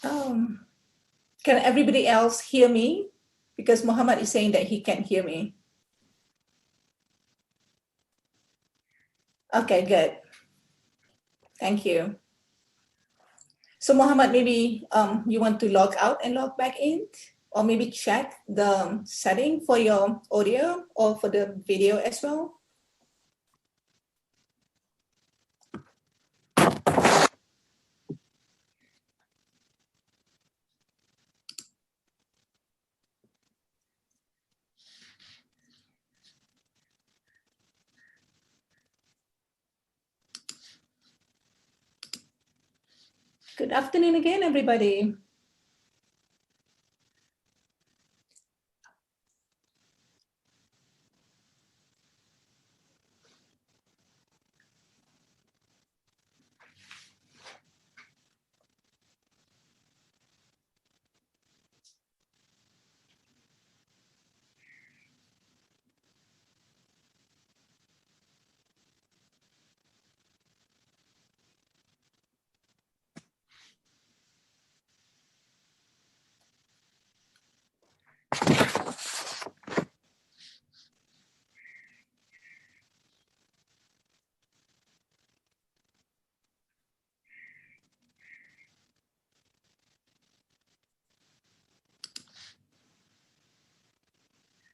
Um, can everybody else hear me? Because Muhammad is saying that he can't hear me. Okay, good. Thank you. So Muhammad, maybe you want to log out and log back in, or maybe check the setting for your audio or for the video as well. Good afternoon again, everybody.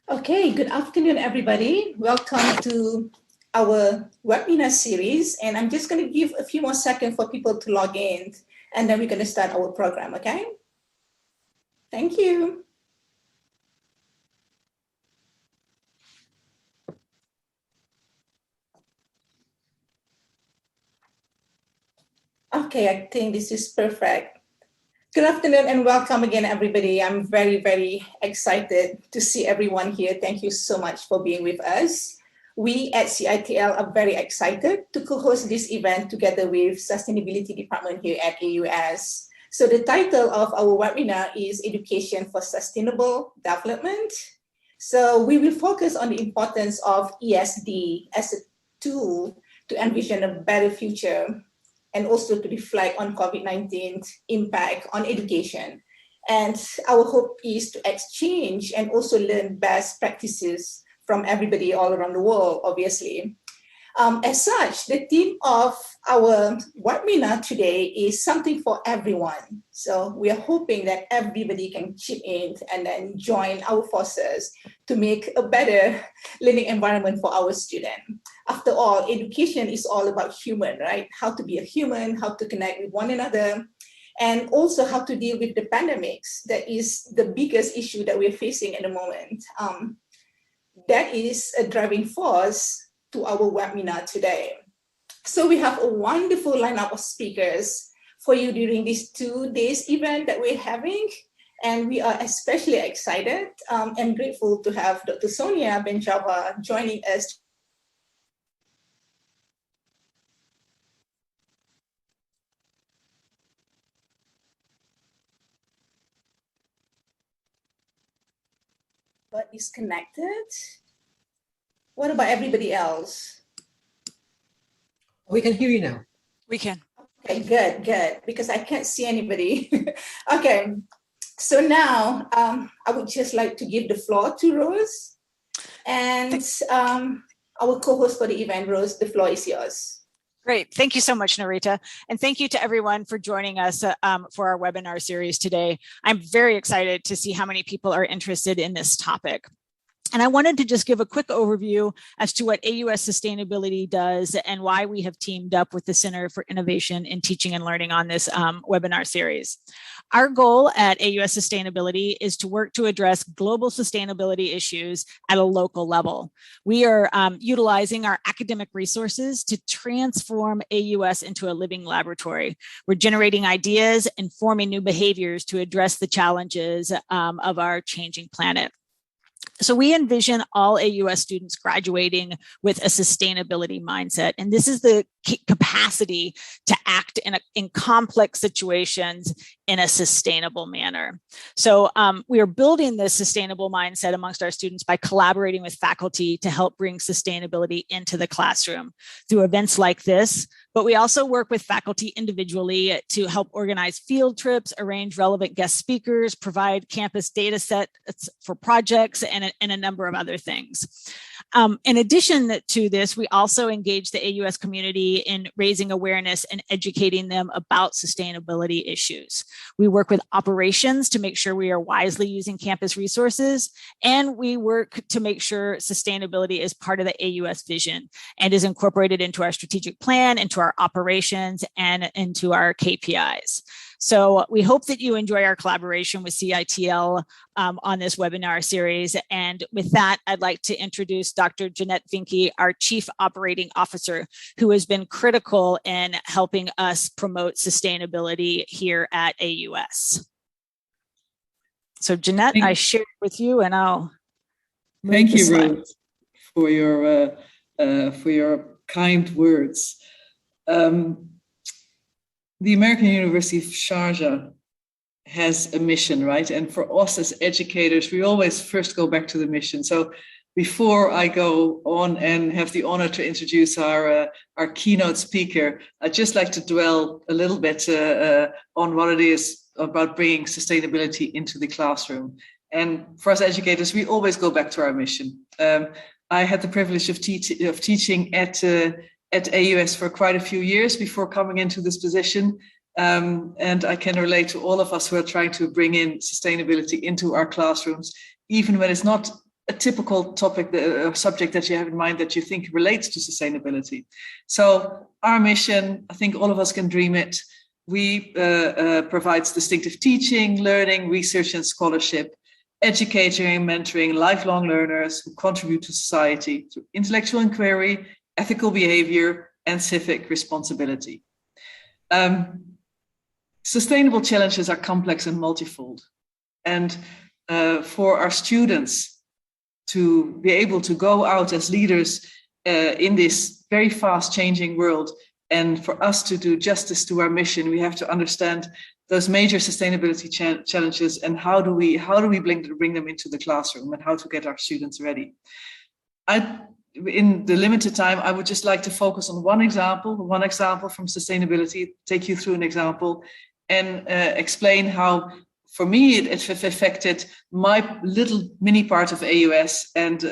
Okay, good afternoon, everybody. Welcome to our webinar series. And I'm just going to give a few more seconds for people to log in, and then we're going to start our program, okay? Thank you. Okay, I think this is perfect. Good afternoon and welcome again, everybody. I'm very, very excited to see everyone here. Thank you so much for being with us. We at CITL are very excited to co-host this event together with Sustainability Department here at AUS. So the title of our webinar is Education for Sustainable Development. So we will focus on the importance of ESD as a tool to envision a better future, and also to reflect on COVID-19's impact on education. And our hope is to exchange and also learn best practices from everybody all around the world, obviously. As such, the theme of our webinar today is something for everyone. So we are hoping that everybody can chip in and then join our forces to make a better learning environment for our students. After all, education is all about human, right? How to be a human, how to connect with one another, and also how to deal with the pandemics. That is the biggest issue that we're facing at the moment. That is a driving force to our webinar today. So we have a wonderful lineup of speakers for you during this 2 days event that we're having. And we are especially excited and grateful to have Dr. Sonia Benjava joining us. But is connected. What about everybody else? We can hear you now. We can. Okay, good, good, because I can't see anybody. Okay, so now I would just like to give the floor to Rose, and our co-host for the event. Rose, the floor is yours. Great. Thank you so much, Narita. And thank you to everyone for joining us for our webinar series today. I'm very excited to see how many people are interested in this topic. And I wanted to just give a quick overview as to what AUS Sustainability does and why we have teamed up with the Center for Innovation in Teaching and Learning on this webinar series. Our goal at AUS Sustainability is to work to address global sustainability issues at a local level. We are utilizing our academic resources to transform AUS into a living laboratory. We're generating ideas and forming new behaviors to address the challenges of our changing planet. So we envision all AUS students graduating with a sustainability mindset, and this is the capacity to act in complex situations in a sustainable manner. So we are building this sustainable mindset amongst our students by collaborating with faculty to help bring sustainability into the classroom through events like this. But we also work with faculty individually to help organize field trips, arrange relevant guest speakers, provide campus data sets for projects, and a number of other things. In addition to this, we also engage the AUS community in raising awareness and educating them about sustainability issues. We work with operations to make sure we are wisely using campus resources, and we work to make sure sustainability is part of the AUS vision and is incorporated into our strategic plan, into our operations, and into our KPIs. So we hope that you enjoy our collaboration with CITL on this webinar series. And with that, I'd like to introduce Dr. Jeanette Vinke, our Chief Operating Officer, who has been critical in helping us promote sustainability here at AUS. So Jeanette, I share with you and I'll move Thank you, slide. Ruth, for your kind words. The American University of Sharjah has a mission, right? And for us as educators, we always first go back to the mission. So before I go on and have the honor to introduce our keynote speaker, I'd just like to dwell a little bit on what it is about bringing sustainability into the classroom. And for us educators, we always go back to our mission. I had the privilege of teaching at AUS for quite a few years before coming into this position. And I can relate to all of us who are trying to bring in sustainability into our classrooms, even when it's not a typical topic, subject that you have in mind that you think relates to sustainability. So our mission, I think all of us can dream it. We provide distinctive teaching, learning, research, and scholarship, educating and mentoring lifelong learners who contribute to society through intellectual inquiry, ethical behavior, and civic responsibility. Sustainable challenges are complex and multifold. And for our students to be able to go out as leaders in this very fast changing world, and for us to do justice to our mission, we have to understand those major sustainability challenges and how do we bring them into the classroom and how to get our students ready. In the limited time, I would just like to focus on one example from sustainability, take you through an example and explain how, for me, it affected my little mini part of AUS, and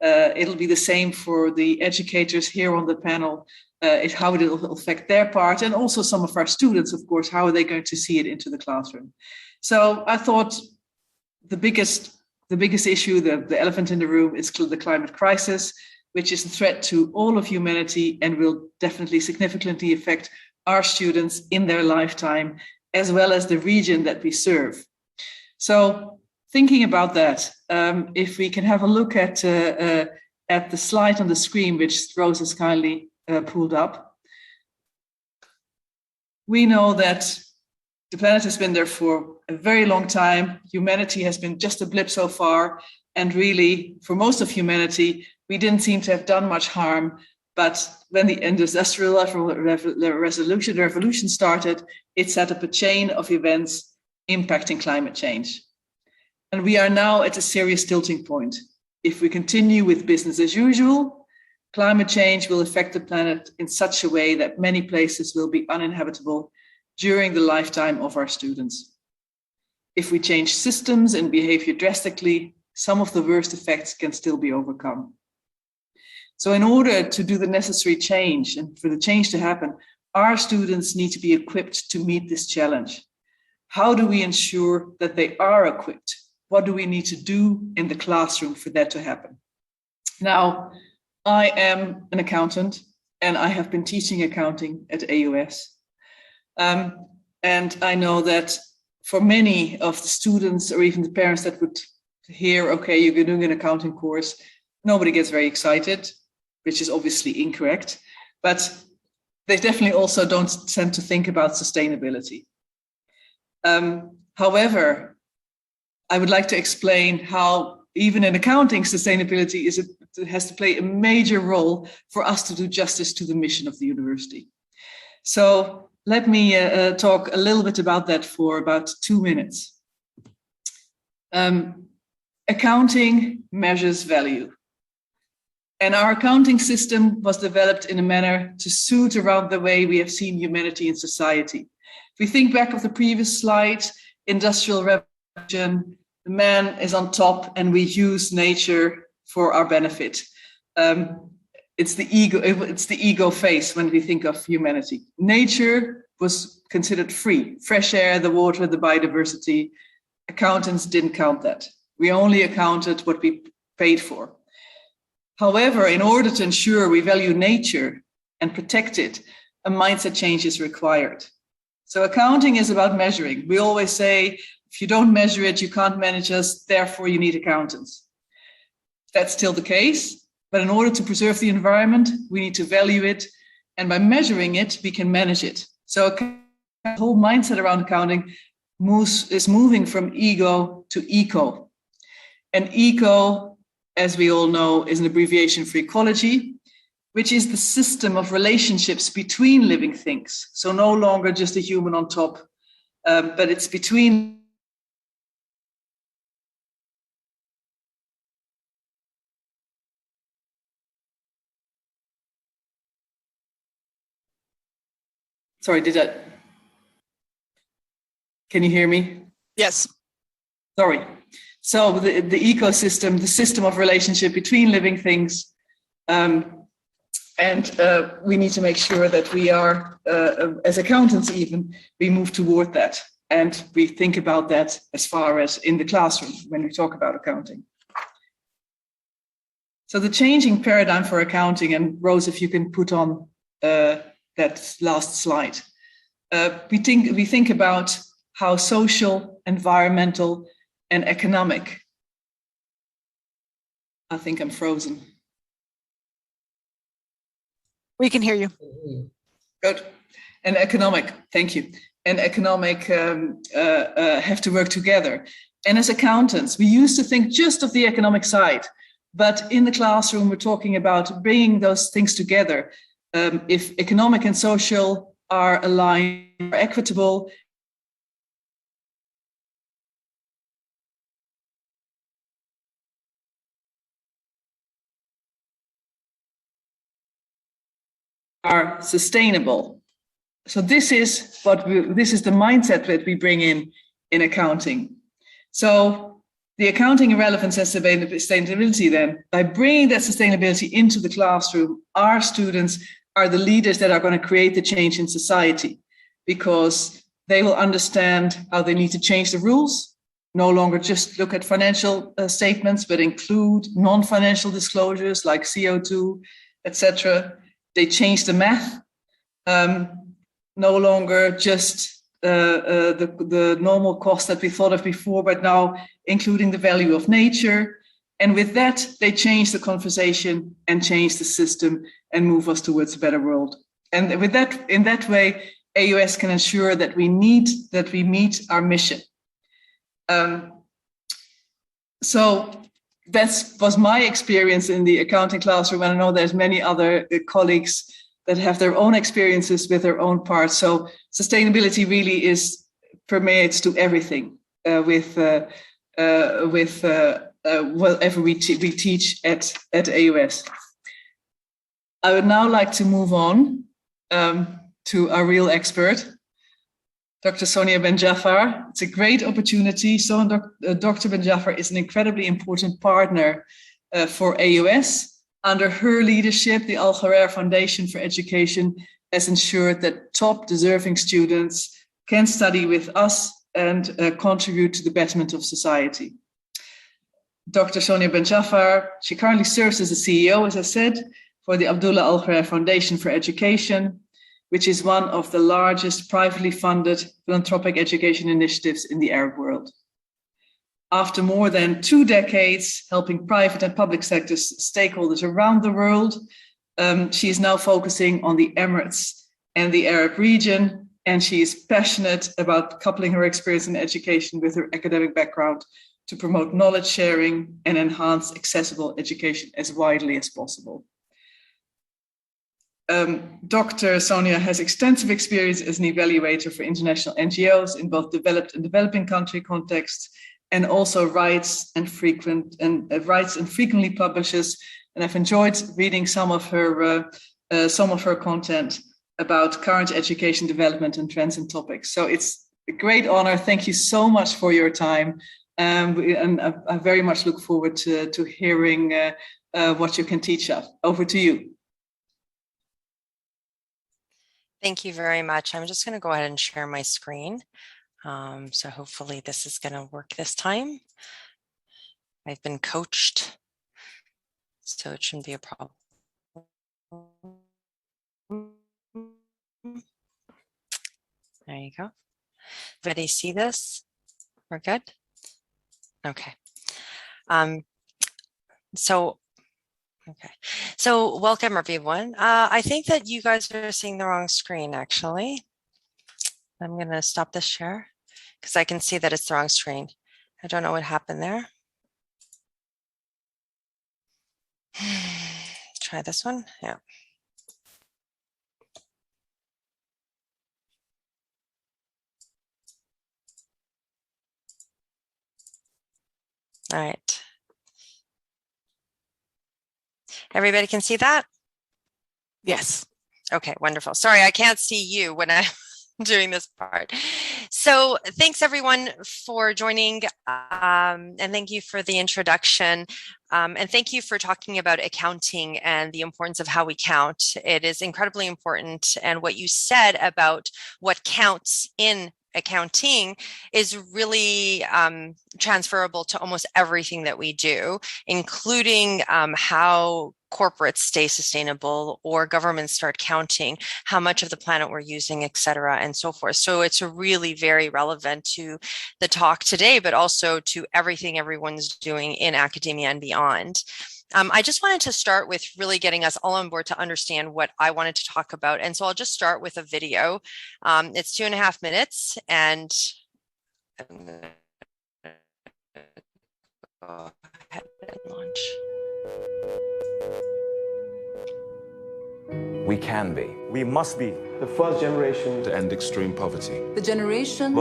it'll be the same for the educators here on the panel, how it will affect their part, and also some of our students, of course, how are they going to see it into the classroom. So I thought the biggest issue, the elephant in the room, is the climate crisis, which is a threat to all of humanity and will definitely significantly affect our students in their lifetime, as well as the region that we serve. So thinking about that, if we can have a look at the slide on the screen, which Rose has kindly pulled up. We know that the planet has been there for a very long time. Humanity has been just a blip so far. And really, for most of humanity, we didn't seem to have done much harm. But when the Industrial Revolution started, it set up a chain of events impacting climate change. And we are now at a serious tilting point. If we continue with business as usual, climate change will affect the planet in such a way that many places will be uninhabitable during the lifetime of our students. If we change systems and behavior drastically, some of the worst effects can still be overcome. So in order to do the necessary change and for the change to happen, our students need to be equipped to meet this challenge. How do we ensure that they are equipped? What do we need to do in the classroom for that to happen? Now, I am an accountant and I have been teaching accounting at AUS. And I know that for many of the students or even the parents that would hear, okay, you're doing an accounting course, nobody gets very excited, which is obviously incorrect, but they definitely also don't tend to think about sustainability. However, I would like to explain how even in accounting, sustainability has to play a major role for us to do justice to the mission of the university. So let me talk a little bit about that for about 2 minutes. Accounting measures value. And our accounting system was developed in a manner to suit around the way we have seen humanity in society. If we think back of the previous slide, Industrial Revolution, the man is on top and we use nature for our benefit. It's the ego phase when we think of humanity. Nature was considered free, fresh air, the water, the biodiversity. Accountants didn't count that. We only accounted what we paid for. However, in order to ensure we value nature and protect it, a mindset change is required. So accounting is about measuring. We always say, if you don't measure it, you can't manage us, therefore you need accountants. That's still the case, but in order to preserve the environment, we need to value it, and by measuring it, we can manage it. So the whole mindset around accounting is moving from ego to eco. And eco, as we all know, is an abbreviation for ecology, which is the system of relationships between living things. So no longer just a human on top, but it's between. Sorry, can you hear me? Yes. Sorry. So the ecosystem, the system of relationship between living things, and we need to make sure that we are, as accountants even, we move toward that. And we think about that as far as in the classroom when we talk about accounting. So the changing paradigm for accounting, and Rose, if you can put on that last slide. We think about how social, environmental, and economic. I think I'm frozen. We can hear you. Good. And economic, thank you. And economic have to work together. And as accountants, we used to think just of the economic side, but in the classroom, we're talking about bringing those things together. If economic and social are aligned, are equitable, are sustainable. So this is the mindset that we bring in accounting. So the accounting relevance and sustainability then, by bringing that sustainability into the classroom, our students are the leaders that are going to create the change in society, because they will understand how they need to change the rules, no longer just look at financial statements, but include non-financial disclosures like CO2, etc. They change the math, no longer just the normal cost that we thought of before, but now including the value of nature. And with that, they change the conversation and change the system and move us towards a better world. And with that, in that way, AUS can ensure that we meet our mission. So that was my experience in the accounting classroom, and I know there's many other colleagues that have their own experiences with their own parts. So sustainability really permeates to everything whatever we teach at AUS. I would now like to move on to our real expert, Dr. Sonia Ben-Jafar. It's a great opportunity. So Dr. Ben-Jafar is an incredibly important partner for AUS. Under her leadership, the Al-Gharar Foundation for Education has ensured that top deserving students can study with us and contribute to the betterment of society. Dr. Sonia Ben-Jafar, she currently serves as the CEO, as I said, for the Abdullah Al-Gharar Foundation for Education, which is one of the largest privately funded philanthropic education initiatives in the Arab world. After more than 2 decades helping private and public sectors stakeholders around the world, she is now focusing on the Emirates and the Arab region, and she is passionate about coupling her experience in education with her academic background to promote knowledge sharing and enhance accessible education as widely as possible. Dr. Sonia has extensive experience as an evaluator for international NGOs in both developed and developing country contexts, and also writes and frequently publishes. And I've enjoyed reading some of her content about current education development and trends and topics. So it's a great honor. Thank you so much for your time. And I very much look forward to hearing what you can teach us. Over to you. Thank you very much. I'm just going to go ahead and share my screen. So hopefully this is going to work this time. I've been coached, so it shouldn't be a problem. There you go. Everybody see this? We're good? Okay. So welcome everyone. I think that you guys are seeing the wrong screen actually. I'm going to stop this share because I can see that it's the wrong screen. I don't know what happened there. Try this one. Yeah. All right. Everybody can see that? Yes. Okay, wonderful. Sorry, I can't see you when I'm doing this part. So thanks everyone for joining, and thank you for the introduction. And thank you for talking about accounting and the importance of how we count. It is incredibly important. And what you said about what counts in accounting is really transferable to almost everything that we do, including how corporates stay sustainable or governments start counting how much of the planet we're using, et cetera, and so forth. So it's really very relevant to the talk today, but also to everything everyone's doing in academia and beyond. I just wanted to start with really getting us all on board to understand what I wanted to talk about. And so I'll just start with a video. It's 2.5 minutes, and I'm gonna go ahead and launch. We can be. We must be the first generation to end extreme poverty. The generation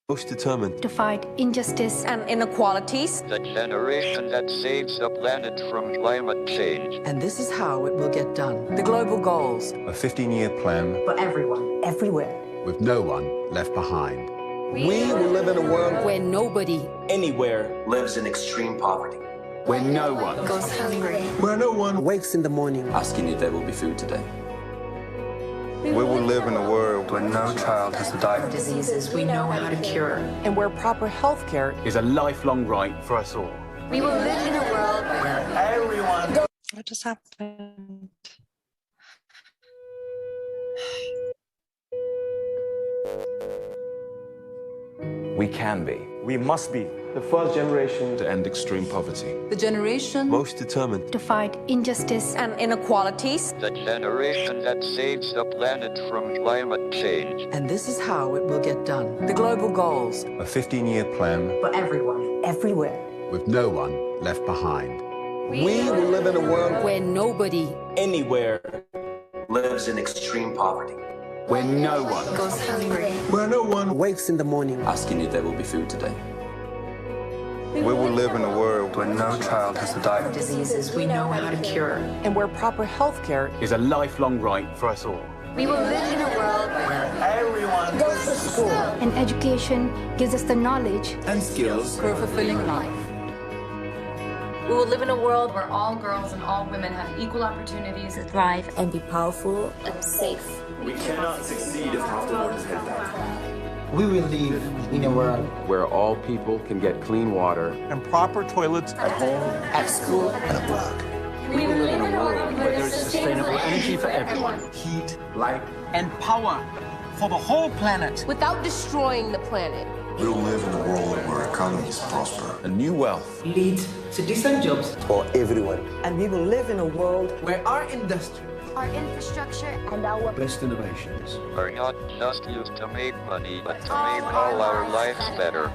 most determined to fight injustice and inequalities. The generation that saves the planet from climate change. And this is how it will get done. The global goals. A 15-year plan For everyone, everywhere. with no one left behind. We will live in a world where nobody anywhere lives in extreme poverty. Where no one goes hungry, where no one wakes in the morning Asking if there will be food today. We will live in a world where no child has to die of Diseases we know how to cure. And where proper health care is a lifelong right for us all. we will live in a world where everyone goes. What just happened? We can be. we must be The first generation to end extreme poverty. the generation most determined to fight injustice and inequalities. The generation that saves the planet from climate change. And this is how it will get done. The global goals. a 15-year plan For everyone, everywhere. with no one left behind. we will live in a world where nobody anywhere Lives in extreme poverty. Where no one goes hungry, where no one wakes in the morning Asking if there will be food today. we will live in a world where no child has to die of Diseases we know how to cure. And where proper health care is a lifelong right for us all. we will live in a world where everyone goes to school and education gives us the knowledge and skills for a fulfilling life. We will live in a world where all girls and all women have equal opportunities to thrive and be powerful and safe. We cannot succeed if half the world is head down. We will live in a world where all people can get clean water and proper toilets at home, at school, and at work. We will live in a world where there's sustainable energy for everyone. heat, light, And power for the whole planet. without destroying the planet. we will live in a world where economies prosper And new wealth. Lead to decent jobs. for everyone. And we will live in a world Where our industry, our infrastructure and our Best innovations Are not just used to make money, but to make all our lives better.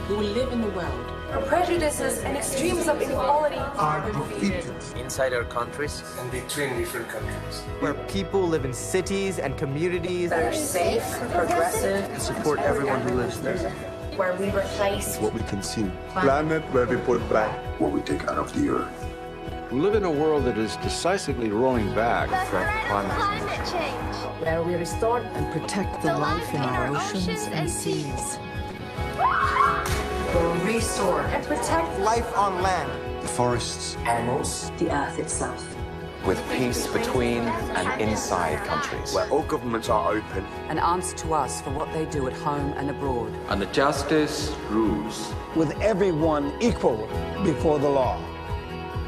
We will live in a world where prejudices and extremes of inequality are defeated inside our countries and between different countries. Where people live in cities and communities that are safe, progressive, and support everyone who lives there. Where we replace what we consume. Planet where we put back what we take out of the earth. We live in a world that is decisively rolling back from climate change. Where we restore and protect the life in our oceans and seas. We'll restore and protect life on land. The forests, animals, the earth itself. With peace between and inside countries. Where all governments are open. And answer to us for what they do at home and abroad. And the justice rules. With everyone equal before the law.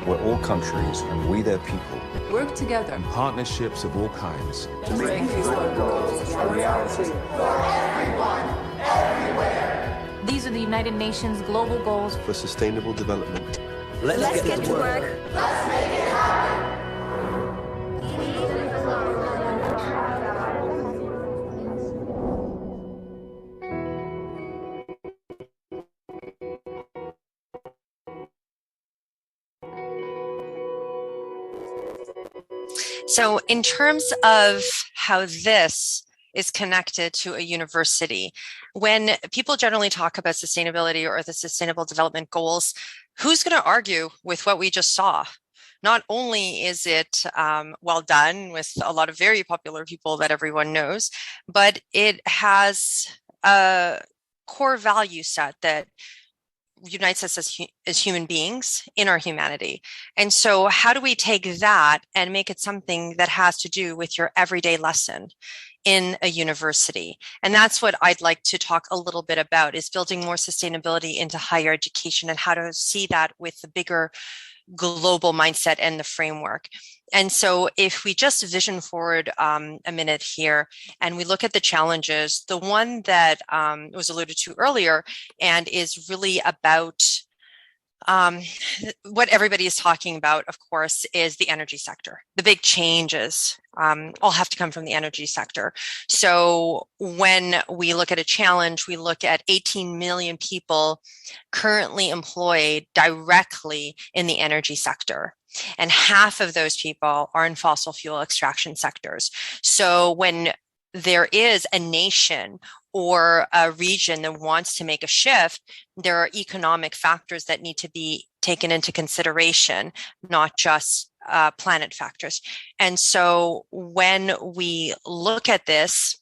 Where all countries and we their people work together in partnerships of all kinds to make these goals a reality for everyone, everywhere. These are the United Nations global goals for sustainable development. Let's get to work. Let's make it happen. So in terms of how this is connected to a university, when people generally talk about sustainability or the Sustainable Development Goals, who's going to argue with what we just saw? Not only is it well done with a lot of very popular people that everyone knows, but it has a core value set that unites us as human beings in our humanity. And so how do we take that and make it something that has to do with your everyday lesson in a university? And that's what I'd like to talk a little bit about, is building more sustainability into higher education and how to see that with the bigger global mindset and the framework. And so if we just vision forward a minute here and we look at the challenges, the one that was alluded to earlier and is really about what everybody is talking about, of course, is the energy sector. The big changes all have to come from the energy sector. So when we look at a challenge, we look at 18 million people currently employed directly in the energy sector. And half of those people are in fossil fuel extraction sectors. So when there is a nation or a region that wants to make a shift, there are economic factors that need to be taken into consideration, not just planet factors. And so when we look at this,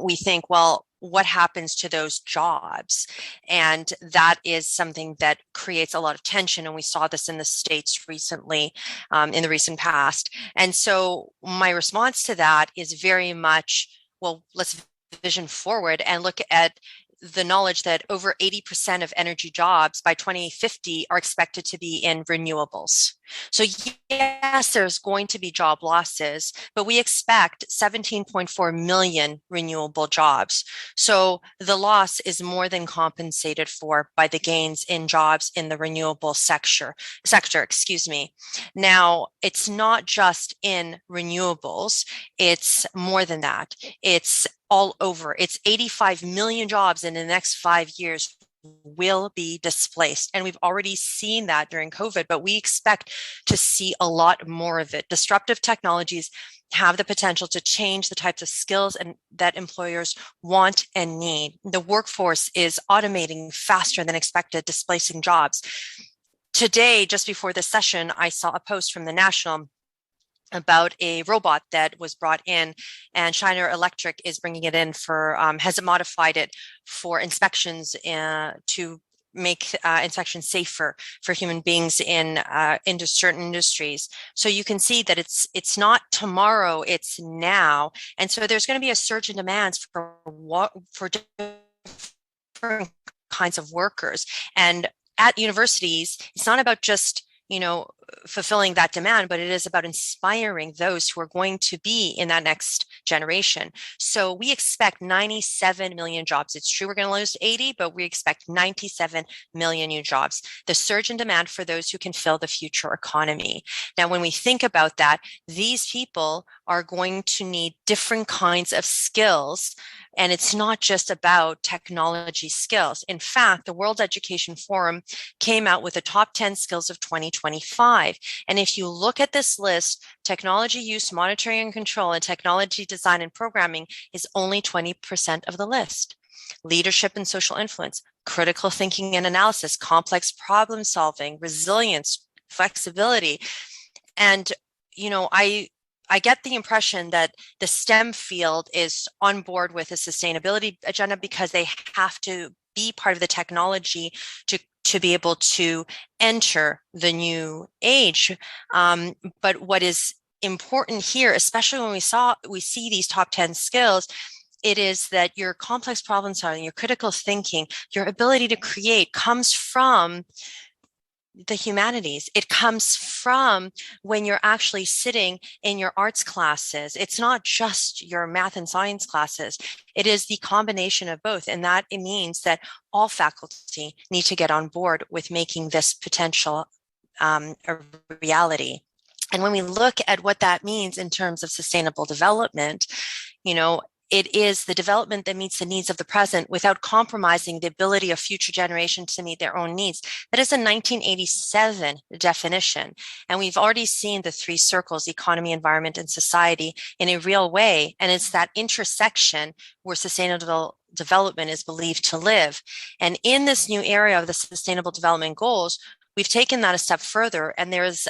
we think, well, what happens to those jobs? And that is something that creates a lot of tension. And we saw this in the States recently, in the recent past. And so my response to that is very much, well, let's vision forward and look at the knowledge that over 80% of energy jobs by 2050 are expected to be in renewables. So yes, there's going to be job losses, but we expect 17.4 million renewable jobs. So the loss is more than compensated for by the gains in jobs in the renewable sector. Now, it's not just in renewables, it's more than that. It's all over. It's 85 million jobs in the next 5 years will be displaced. And we've already seen that during COVID, but we expect to see a lot more of it. Disruptive technologies have the potential to change the types of skills and that employers want and need. The workforce is automating faster than expected, displacing jobs. Today, just before this session, I saw a post from the National about a robot that was brought in, and Schneider Electric is bringing it in for, has modified it for inspections to make inspections safer for human beings into certain industries. So you can see that it's not tomorrow, it's now. And so there's going to be a surge in demands for different kinds of workers. And at universities, it's not about just, fulfilling that demand, but it is about inspiring those who are going to be in that next generation. So we expect 97 million jobs. It's true we're going to lose 80, but we expect 97 million new jobs. The surge in demand for those who can fill the future economy. Now, when we think about that, these people are going to need different kinds of skills And it's not just about technology skills. In fact, the World Education Forum came out with the top 10 skills of 2025. And if you look at this list, technology use, monitoring and control, and technology design and programming is only 20% of the list. Leadership and social influence, critical thinking and analysis, complex problem solving, resilience, flexibility. And, you know, I get the impression that the STEM field is on board with a sustainability agenda because they have to be part of the technology to be able to enter the new age. But what is important here, especially when we see these top 10 skills, it is that your complex problem solving, your critical thinking, your ability to create comes from the humanities. It comes from when you're actually sitting in your arts classes. It's not just your math and science classes. It is the combination of both. And that it means that all faculty need to get on board with making this potential a reality. And when we look at what that means in terms of sustainable development, you know, it is the development that meets the needs of the present without compromising the ability of future generations to meet their own needs. That is a 1987 definition. And we've already seen the three circles, economy, environment, and society, in a real way. And it's that intersection where sustainable development is believed to live. And in this new area of the Sustainable Development Goals, we've taken that a step further, and there's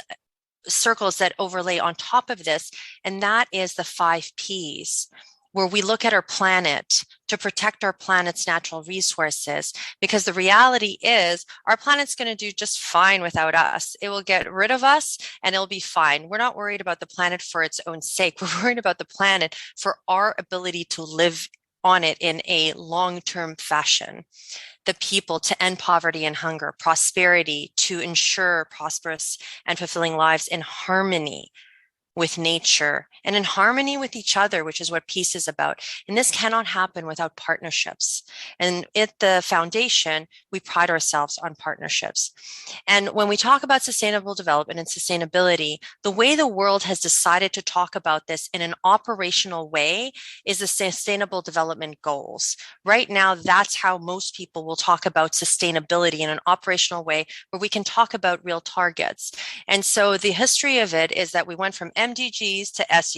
circles that overlay on top of this, and that is the 5 Ps, where we look at our planet to protect our planet's natural resources, because the reality is our planet's going to do just fine without us. It will get rid of us and it'll be fine. We're not worried about the planet for its own sake. We're worried about the planet for our ability to live on it in a long-term fashion. The people to end poverty and hunger, prosperity to ensure prosperous and fulfilling lives in harmony with nature and in harmony with each other, which is what peace is about. And this cannot happen without partnerships. And at the foundation, we pride ourselves on partnerships. And when we talk about sustainable development and sustainability, the way the world has decided to talk about this in an operational way is the Sustainable Development Goals. Right now, that's how most people will talk about sustainability in an operational way, where we can talk about real targets. And so the history of it is that we went from MDGs to SDGs.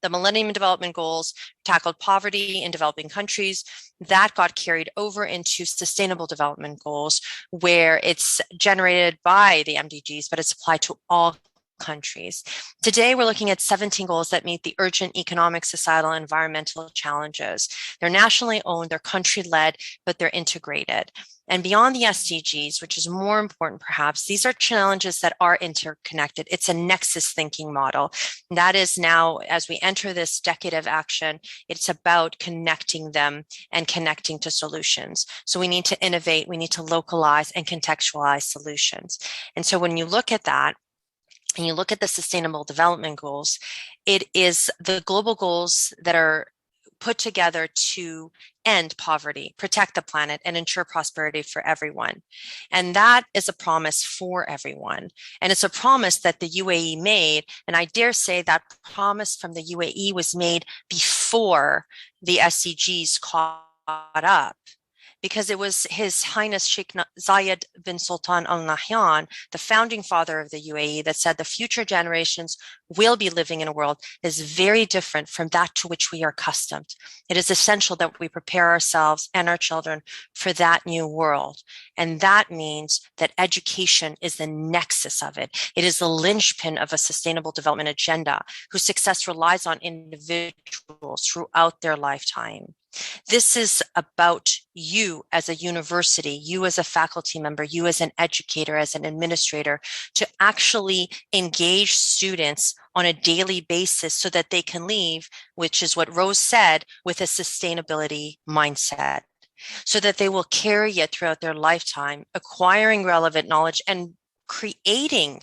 The Millennium Development Goals tackled poverty in developing countries. That got carried over into Sustainable Development Goals, where it's generated by the MDGs, but it's applied to all countries. Today, we're looking at 17 goals that meet the urgent economic, societal, and environmental challenges. They're nationally owned, they're country-led, but they're integrated. And beyond the SDGs, which is more important perhaps, these are challenges that are interconnected. It's a nexus thinking model. And that is now, as we enter this decade of action, it's about connecting them and connecting to solutions. So we need to innovate, we need to localize and contextualize solutions. And so when you look at that, and you look at the Sustainable Development Goals, it is the global goals that are put together to end poverty, protect the planet, and ensure prosperity for everyone. And that is a promise for everyone. And it's a promise that the UAE made. And I dare say that promise from the UAE was made before the SDGs caught up, because it was His Highness Sheikh Zayed bin Sultan Al Nahyan, the founding father of the UAE, that said the future generations will be living in a world that is very different from that to which we are accustomed. It is essential that we prepare ourselves and our children for that new world. And that means that education is the nexus of it. It is the linchpin of a sustainable development agenda whose success relies on individuals throughout their lifetime. This is about you as a university, you as a faculty member, you as an educator, as an administrator, to actually engage students on a daily basis so that they can leave, which is what Rose said, with a sustainability mindset, so that they will carry it throughout their lifetime, acquiring relevant knowledge and creating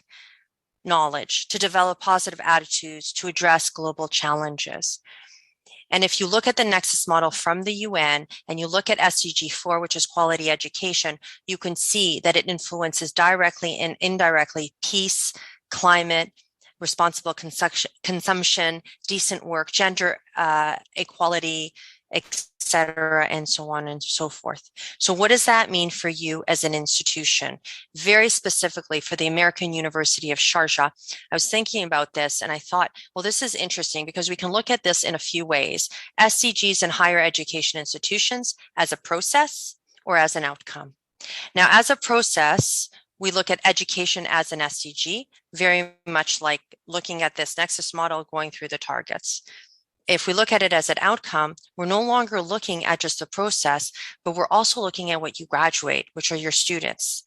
knowledge to develop positive attitudes to address global challenges. And if you look at the Nexus model from the UN and you look at SDG 4, which is quality education, you can see that it influences directly and indirectly peace, climate, responsible consumption, decent work, gender equality, etc., and so on and so forth. So what does that mean for you as an institution? Very specifically for the American University of Sharjah, I was thinking about this and I thought, well, this is interesting because we can look at this in a few ways. SDGs in higher education institutions as a process or as an outcome. Now, as a process, we look at education as an SDG, very much like looking at this Nexus model going through the targets. If we look at it as an outcome, we're no longer looking at just the process, but we're also looking at what you graduate, which are your students,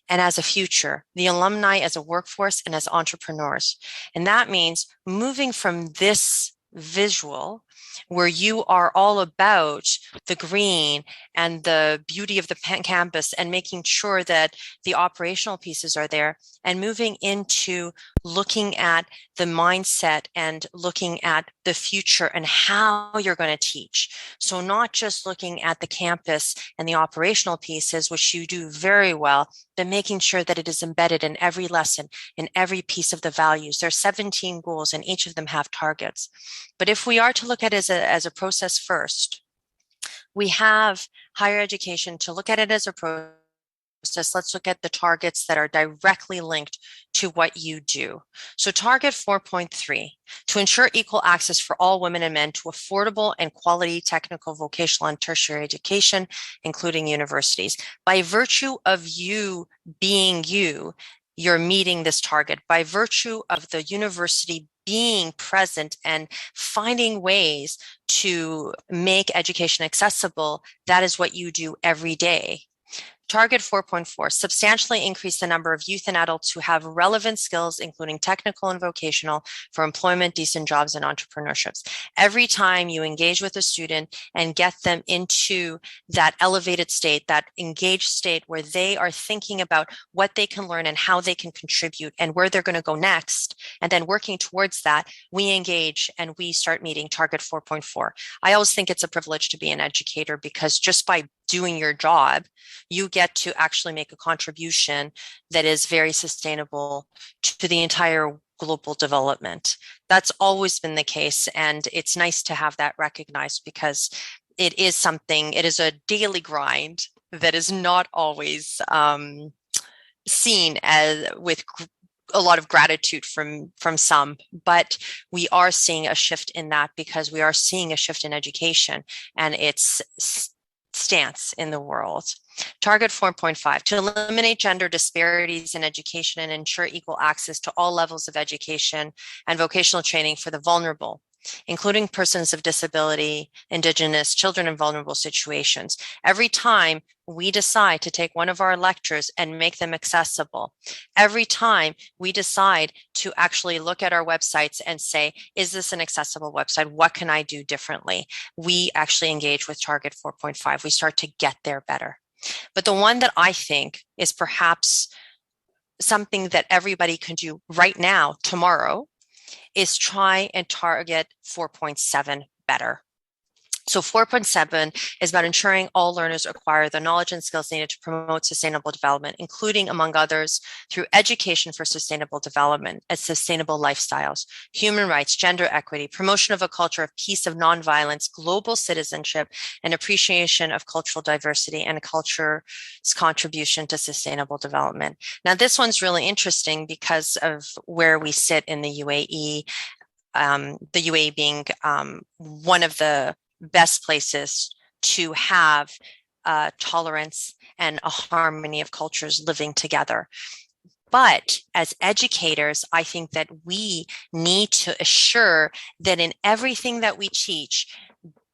and as a future, the alumni as a workforce and as entrepreneurs. And that means moving from this visual where you are all about the green and the beauty of the campus and making sure that the operational pieces are there, and moving into looking at the mindset and looking at the future and how you're going to teach. So not just looking at the campus and the operational pieces, which you do very well, but making sure that it is embedded in every lesson, in every piece of the values. There are 17 goals and each of them have targets. But if we are to look at it as a process first, we have higher education to look at it as a process. Let's look at the targets that are directly linked to what you do. So target 4.3, to ensure equal access for all women and men to affordable and quality technical, vocational, and tertiary education, including universities. By virtue of you being you're meeting this target. By virtue of the university being present and finding ways to make education accessible, that is what you do every day. Target 4.4, substantially increase the number of youth and adults who have relevant skills, including technical and vocational, for employment, decent jobs, and entrepreneurships. Every time you engage with a student and get them into that elevated state, that engaged state where they are thinking about what they can learn and how they can contribute and where they're going to go next, and then working towards that, we engage and we start meeting target 4.4. I always think it's a privilege to be an educator because just by doing your job, you get to actually make a contribution that is very sustainable to the entire global development. That's always been the case. And it's nice to have that recognized because it is something, it is a daily grind that is not always seen as with a lot of gratitude from some, but we are seeing a shift in that because we are seeing a shift in education and its stance in the world. Target 4.5, to eliminate gender disparities in education and ensure equal access to all levels of education and vocational training for the vulnerable, including persons of disability, Indigenous, children in vulnerable situations. Every time we decide to take one of our lectures and make them accessible, every time we decide to actually look at our websites and say, is this an accessible website? What can I do differently? We actually engage with target 4.5. We start to get there better. But the one that I think is perhaps something that everybody can do right now, tomorrow, is try and target 4.7 better. So 4.7 is about ensuring all learners acquire the knowledge and skills needed to promote sustainable development, including, among others, through education for sustainable development and sustainable lifestyles, human rights, gender equity, promotion of a culture of peace, of nonviolence, global citizenship, and appreciation of cultural diversity and culture's contribution to sustainable development. Now, this one's really interesting because of where we sit in the UAE, the UAE being one of the best places to have tolerance and a harmony of cultures living together. But as educators, I think that we need to assure that in everything that we teach,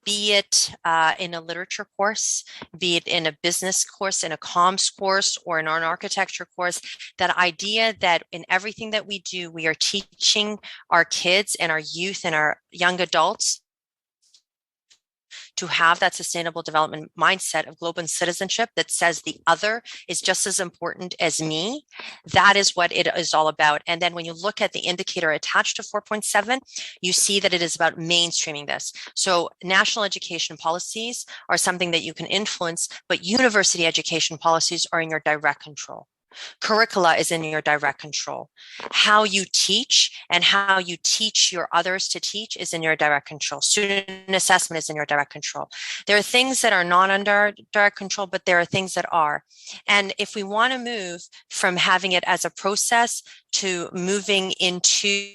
be it in a literature course, be it in a business course, in a comms course, or in an architecture course, that idea that in everything that we do, we are teaching our kids and our youth and our young adults to have that sustainable development mindset of global citizenship that says the other is just as important as me. That is what it is all about. And then when you look at the indicator attached to 4.7, you see that it is about mainstreaming this. So national education policies are something that you can influence, but university education policies are in your direct control. Curricula is in your direct control. How you teach and how you teach your others to teach is in your direct control. Student assessment is in your direct control. There are things that are not under our direct control, but there are things that are. And if we want to move from having it as a process to moving into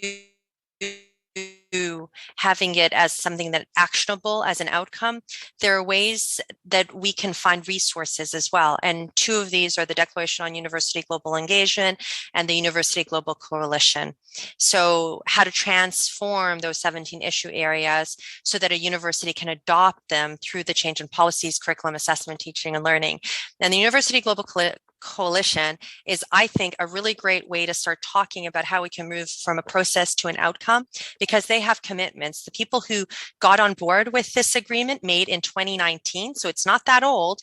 having it as something that actionable as an outcome, there are ways that we can find resources as well. And two of these are the Declaration on University Global Engagement and the University Global Coalition. So how to transform those 17 issue areas so that a university can adopt them through the change in policies, curriculum, assessment, teaching, and learning. And the University Global Coalition is, I think, a really great way to start talking about how we can move from a process to an outcome, because they have commitments. The people who got on board with this agreement made in 2019, so it's not that old,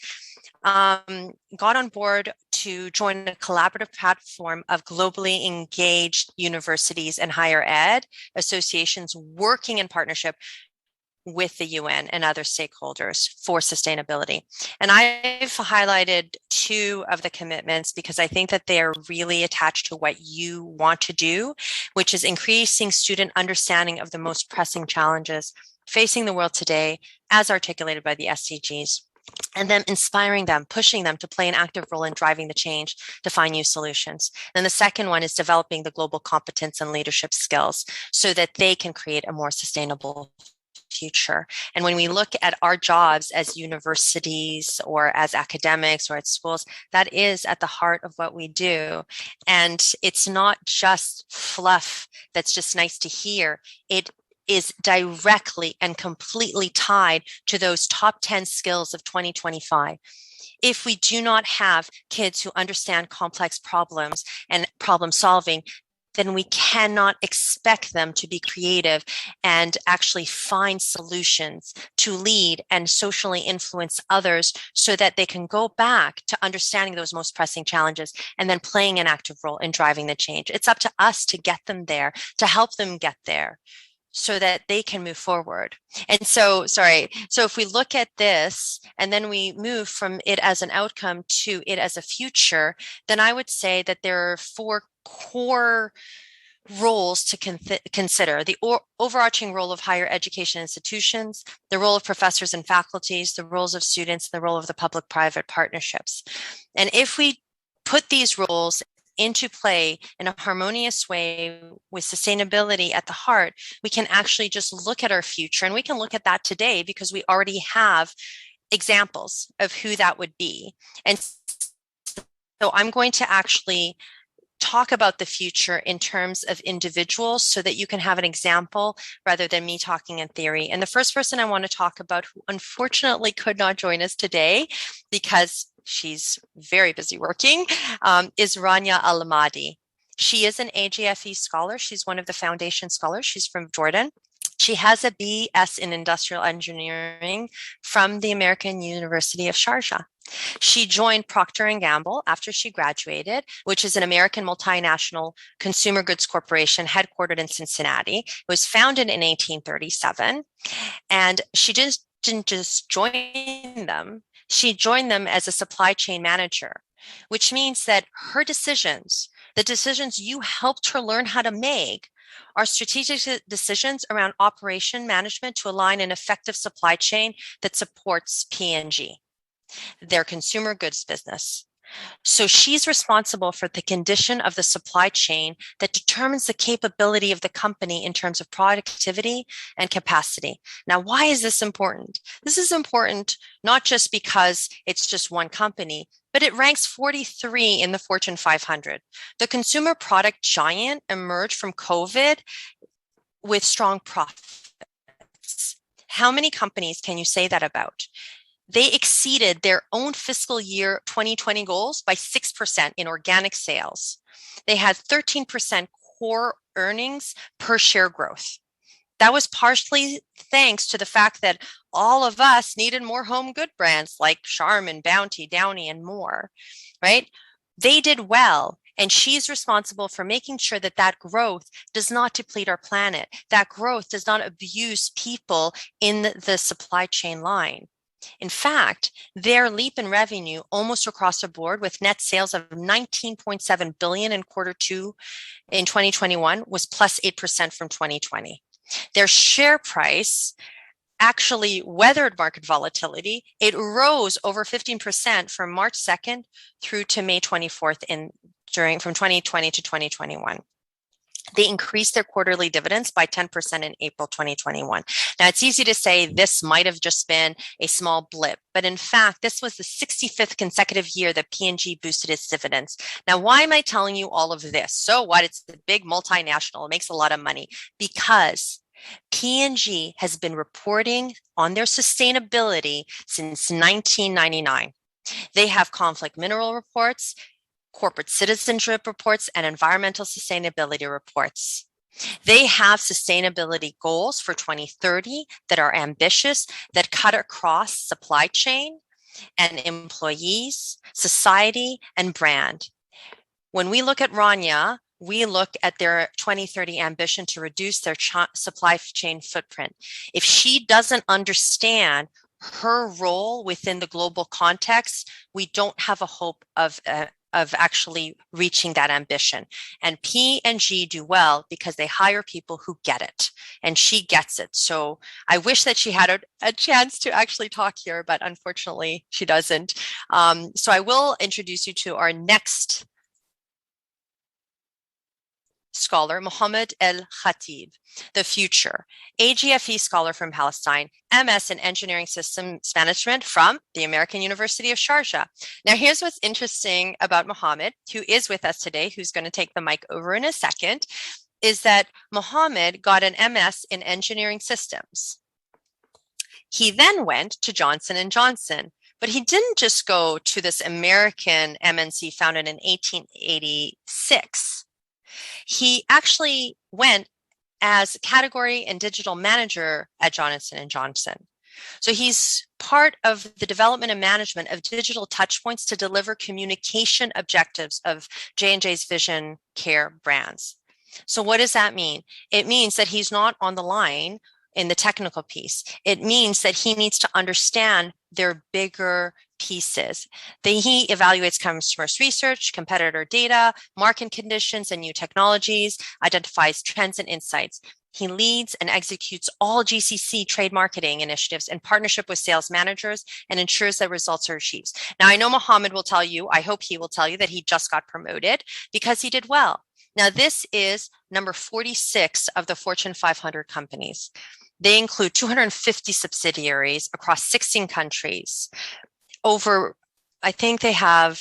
got on board to join a collaborative platform of globally engaged universities and higher ed associations working in partnership with the UN and other stakeholders for sustainability. And I've highlighted two of the commitments because I think that they are really attached to what you want to do, which is increasing student understanding of the most pressing challenges facing the world today, as articulated by the SDGs, and then inspiring them, pushing them to play an active role in driving the change to find new solutions. And the second one is developing the global competence and leadership skills so that they can create a more sustainable future. And when we look at our jobs as universities or as academics or at schools, that is at the heart of what we do. And it's not just fluff that's just nice to hear. It is directly and completely tied to those top 10 skills of 2025. If we do not have kids who understand complex problems and problem solving, then we cannot expect them to be creative and actually find solutions to lead and socially influence others so that they can go back to understanding those most pressing challenges and then playing an active role in driving the change. It's up to us to get them there, to help them get there, so that they can move forward. And so if we look at this and then we move from it as an outcome to it as a future, then I would say that there are four core roles to consider: the overarching role of higher education institutions, the role of professors and faculties, the roles of students, the role of the public-private partnerships. And if we put these roles into play in a harmonious way with sustainability at the heart, we can actually just look at our future, and we can look at that today because we already have examples of who that would be. And so I'm going to actually talk about the future in terms of individuals so that you can have an example rather than me talking in theory. And the first person I want to talk about, who unfortunately could not join us today because she's very busy working, is Rania Al-Ahmadi. She is an AGFE scholar. She's one of the foundation scholars. She's from Jordan. She has a BS in industrial engineering from the American University of Sharjah. She joined Procter & Gamble after she graduated, which is an American multinational consumer goods corporation headquartered in Cincinnati. It was founded in 1837. And she didn't just join them. She joined them as a supply chain manager, which means that her decisions, the decisions you helped her learn how to make, are strategic decisions around operation management to align an effective supply chain that supports P&G, their consumer goods business. So she's responsible for the condition of the supply chain that determines the capability of the company in terms of productivity and capacity. Now, why is this important? This is important not just because it's just one company, but it ranks 43 in the Fortune 500. The consumer product giant emerged from COVID with strong profits. How many companies can you say that about? They exceeded their own fiscal year 2020 goals by 6% in organic sales. They had 13% core earnings per share growth. That was partially thanks to the fact that all of us needed more home good brands like Charmin, Bounty, Downy, and more, right? They did well. And she's responsible for making sure that that growth does not deplete our planet. That growth does not abuse people in the supply chain line. In fact, their leap in revenue almost across the board with net sales of 19.7 billion in Q2 in 2021 was plus 8% from 2020. Their share price actually weathered market volatility. It rose over 15% from March 2nd through to May 24th from 2020 to 2021. They increased their quarterly dividends by 10% in April 2021. Now, it's easy to say this might have just been a small blip, but in fact, this was the 65th consecutive year that P&G boosted its dividends. Now, why am I telling you all of this? So what? It's the big multinational. It makes a lot of money because P&G has been reporting on their sustainability since 1999. They have conflict mineral reports, corporate citizenship reports, and environmental sustainability reports. They have sustainability goals for 2030 that are ambitious, that cut across supply chain and employees, society, and brand. When we look at Rania, we look at their 2030 ambition to reduce their supply chain footprint. If she doesn't understand her role within the global context, we don't have a hope of actually reaching that ambition. And P&G do well because they hire people who get it, and she gets it. So I wish that she had a chance to actually talk here, but unfortunately she doesn't. So I will introduce you to our next scholar, Mohammed El-Khatib, the future, AGFE scholar from Palestine, MS in Engineering Systems Management from the American University of Sharjah. Now, here's what's interesting about Mohammed, who is with us today, who's going to take the mic over in a second, is that Mohammed got an MS in Engineering Systems. He then went to Johnson & Johnson, but he didn't just go to this American MNC founded in 1886. He actually went as category and digital manager at Johnson & Johnson. So he's part of the development and management of digital touchpoints to deliver communication objectives of J&J's vision care brands. So what does that mean? It means that he's not on the line in the technical piece. It means that he needs to understand their bigger pieces. He evaluates customer research, competitor data, market conditions, and new technologies, identifies trends and insights. He leads and executes all GCC trade marketing initiatives in partnership with sales managers and ensures that results are achieved. Now, I know Mohammed will tell you, I hope he will tell you that he just got promoted because he did well. Now, this is number 46 of the Fortune 500 companies. They include 250 subsidiaries across 16 countries. They have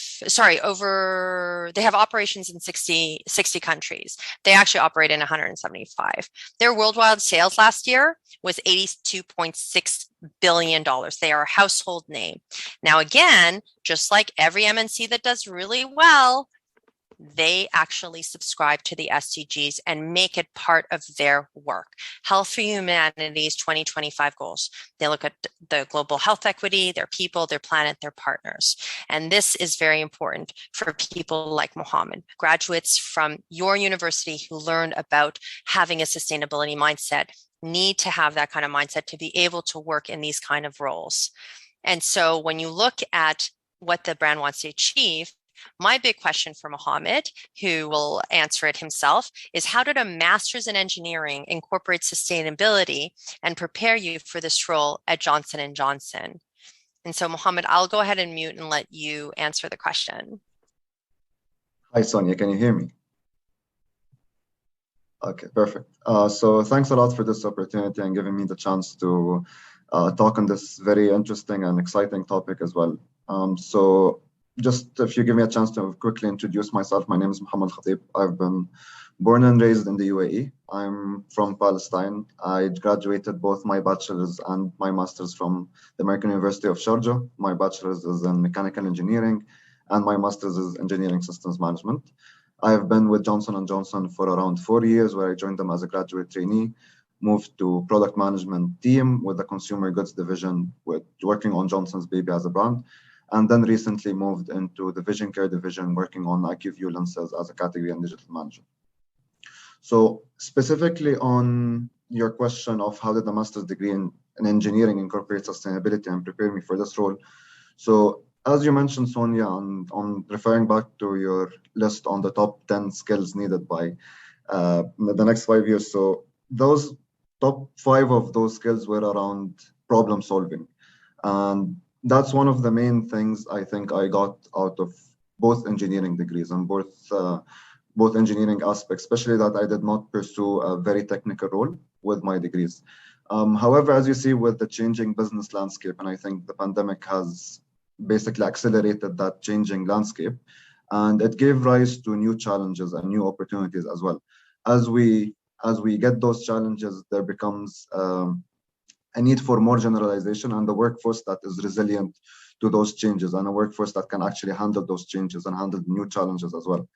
operations in 60 countries. They actually operate in 175. Their worldwide sales last year was $82.6 billion. They are a household name. Now, again, just like every MNC that does really well, they actually subscribe to the SDGs and make it part of their work. Health for Humanities 2025 goals. They look at the global health equity, their people, their planet, their partners. And this is very important for people like Mohammed, graduates from your university who learned about having a sustainability mindset, need to have that kind of mindset to be able to work in these kind of roles. And so when you look at what the brand wants to achieve, my big question for Mohammed, who will answer it himself, is how did a master's in engineering incorporate sustainability and prepare you for this role at Johnson & Johnson? And so, Mohammed, I'll go ahead and mute and let you answer the question. Hi, Sonia, can you hear me? Okay, perfect. So thanks a lot for this opportunity and giving me the chance to talk on this very interesting and exciting topic as well. So just if you give me a chance to quickly introduce myself, my name is Mohammed Khatib. I've been born and raised in the UAE. I'm from Palestine. I graduated both my bachelor's and my master's from the American University of Sharjah. My bachelor's is in mechanical engineering and my master's is engineering systems management. I've been with Johnson & Johnson for around 4 years, where I joined them as a graduate trainee, moved to product management team with the consumer goods division, working on Johnson's Baby as a brand. And then recently moved into the vision care division, working on IQView lenses as a category and digital manager. So specifically on your question of how did a master's degree in engineering incorporate sustainability and prepare me for this role. So as you mentioned, Sonia, on referring back to your list on the top 10 skills needed by the next 5 years. So those top 5 of those skills were around problem solving. And that's one of the main things I think I got out of both engineering degrees and both engineering aspects, especially that I did not pursue a very technical role with my degrees. However, as you see with the changing business landscape, and I think the pandemic has basically accelerated that changing landscape, and it gave rise to new challenges and new opportunities as well. As we get those challenges, there becomes a need for more generalization and a workforce that is resilient to those changes, and a workforce that can actually handle those changes and handle new challenges as well.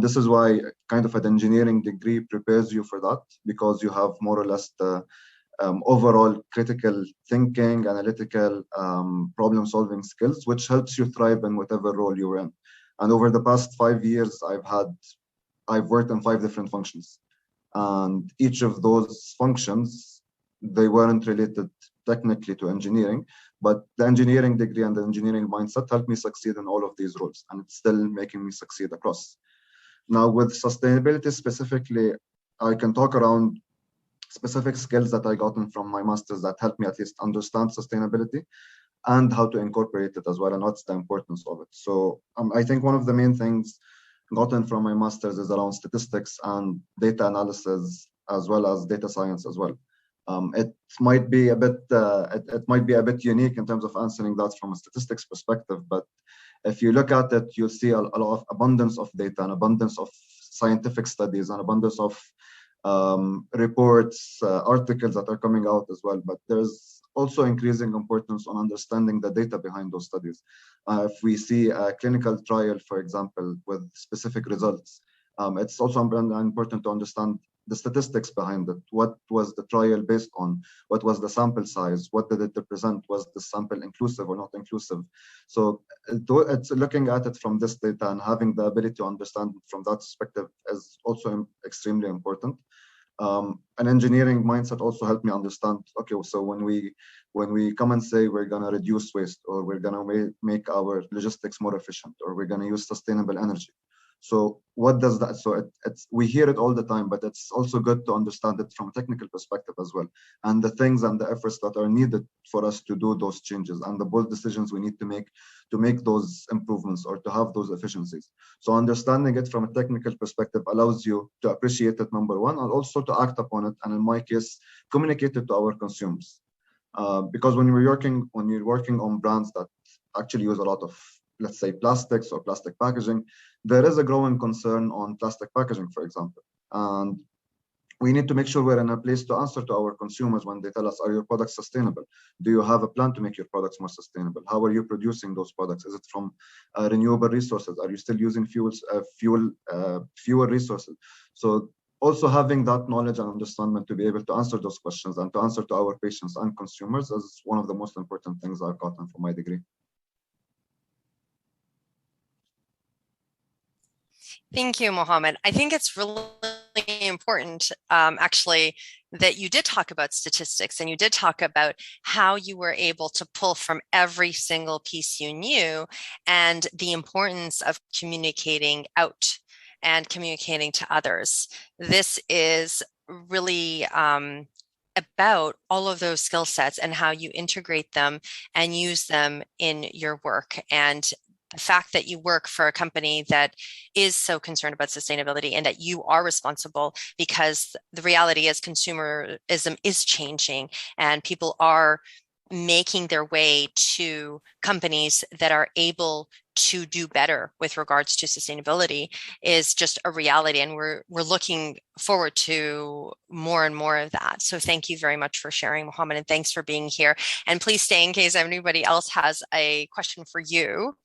This is why kind of an engineering degree prepares you for that, because you have more or less the overall critical thinking, analytical problem solving skills, which helps you thrive in whatever role you're in. And over the past 5 years, I've worked in 5 different functions, and each of those functions, they weren't related technically to engineering, but the engineering degree and the engineering mindset helped me succeed in all of these roles, and it's still making me succeed across. Now, with sustainability specifically, I can talk around specific skills that I gotten from my master's that helped me at least understand sustainability and how to incorporate it as well, and what's the importance of it. So I think one of the main things gotten from my master's is around statistics and data analysis, as well as data science as well. It might be a bit unique in terms of answering that from a statistics perspective, but if you look at it, you'll see a lot of abundance of data, and abundance of scientific studies, and abundance of reports, articles that are coming out as well. But there's also increasing importance on understanding the data behind those studies. If we see a clinical trial, for example, with specific results, it's also important to understand the statistics behind it. What was the trial based on? What was the sample size? What did it represent? Was the sample inclusive or not inclusive? So it's looking at it from this data and having the ability to understand from that perspective is also extremely important. An engineering mindset also helped me understand, okay, so when we come and say we're going to reduce waste, or we're going to make our logistics more efficient, or we're going to use sustainable energy. So what does that, so we hear it all the time, but it's also good to understand it from a technical perspective as well, and the things and the efforts that are needed for us to do those changes, and the bold decisions we need to make those improvements or to have those efficiencies. So understanding it from a technical perspective allows you to appreciate it, number one, and also to act upon it, and in my case, communicate it to our consumers. Because when you're working on brands that actually use a lot of, let's say, plastics or plastic packaging, there is a growing concern on plastic packaging, for example. And we need to make sure we're in a place to answer to our consumers when they tell us, are your products sustainable? Do you have a plan to make your products more sustainable? How are you producing those products? Is it from renewable resources? Are you still using fewer resources? So also having that knowledge and understanding to be able to answer those questions and to answer to our patients and consumers is one of the most important things I've gotten from my degree. Thank you, Mohammed. I think it's really important, actually, that you did talk about statistics, and you did talk about how you were able to pull from every single piece you knew, and the importance of communicating out and communicating to others. This is really about all of those skill sets and how you integrate them and use them in your work. And the fact that you work for a company that is so concerned about sustainability, and that you are responsible, because the reality is consumerism is changing, and people are making their way to companies that are able to do better with regards to sustainability, is just a reality, and we're looking forward to more and more of that. So thank you very much for sharing, Mohammed, and thanks for being here. And please stay in case anybody else has a question for you.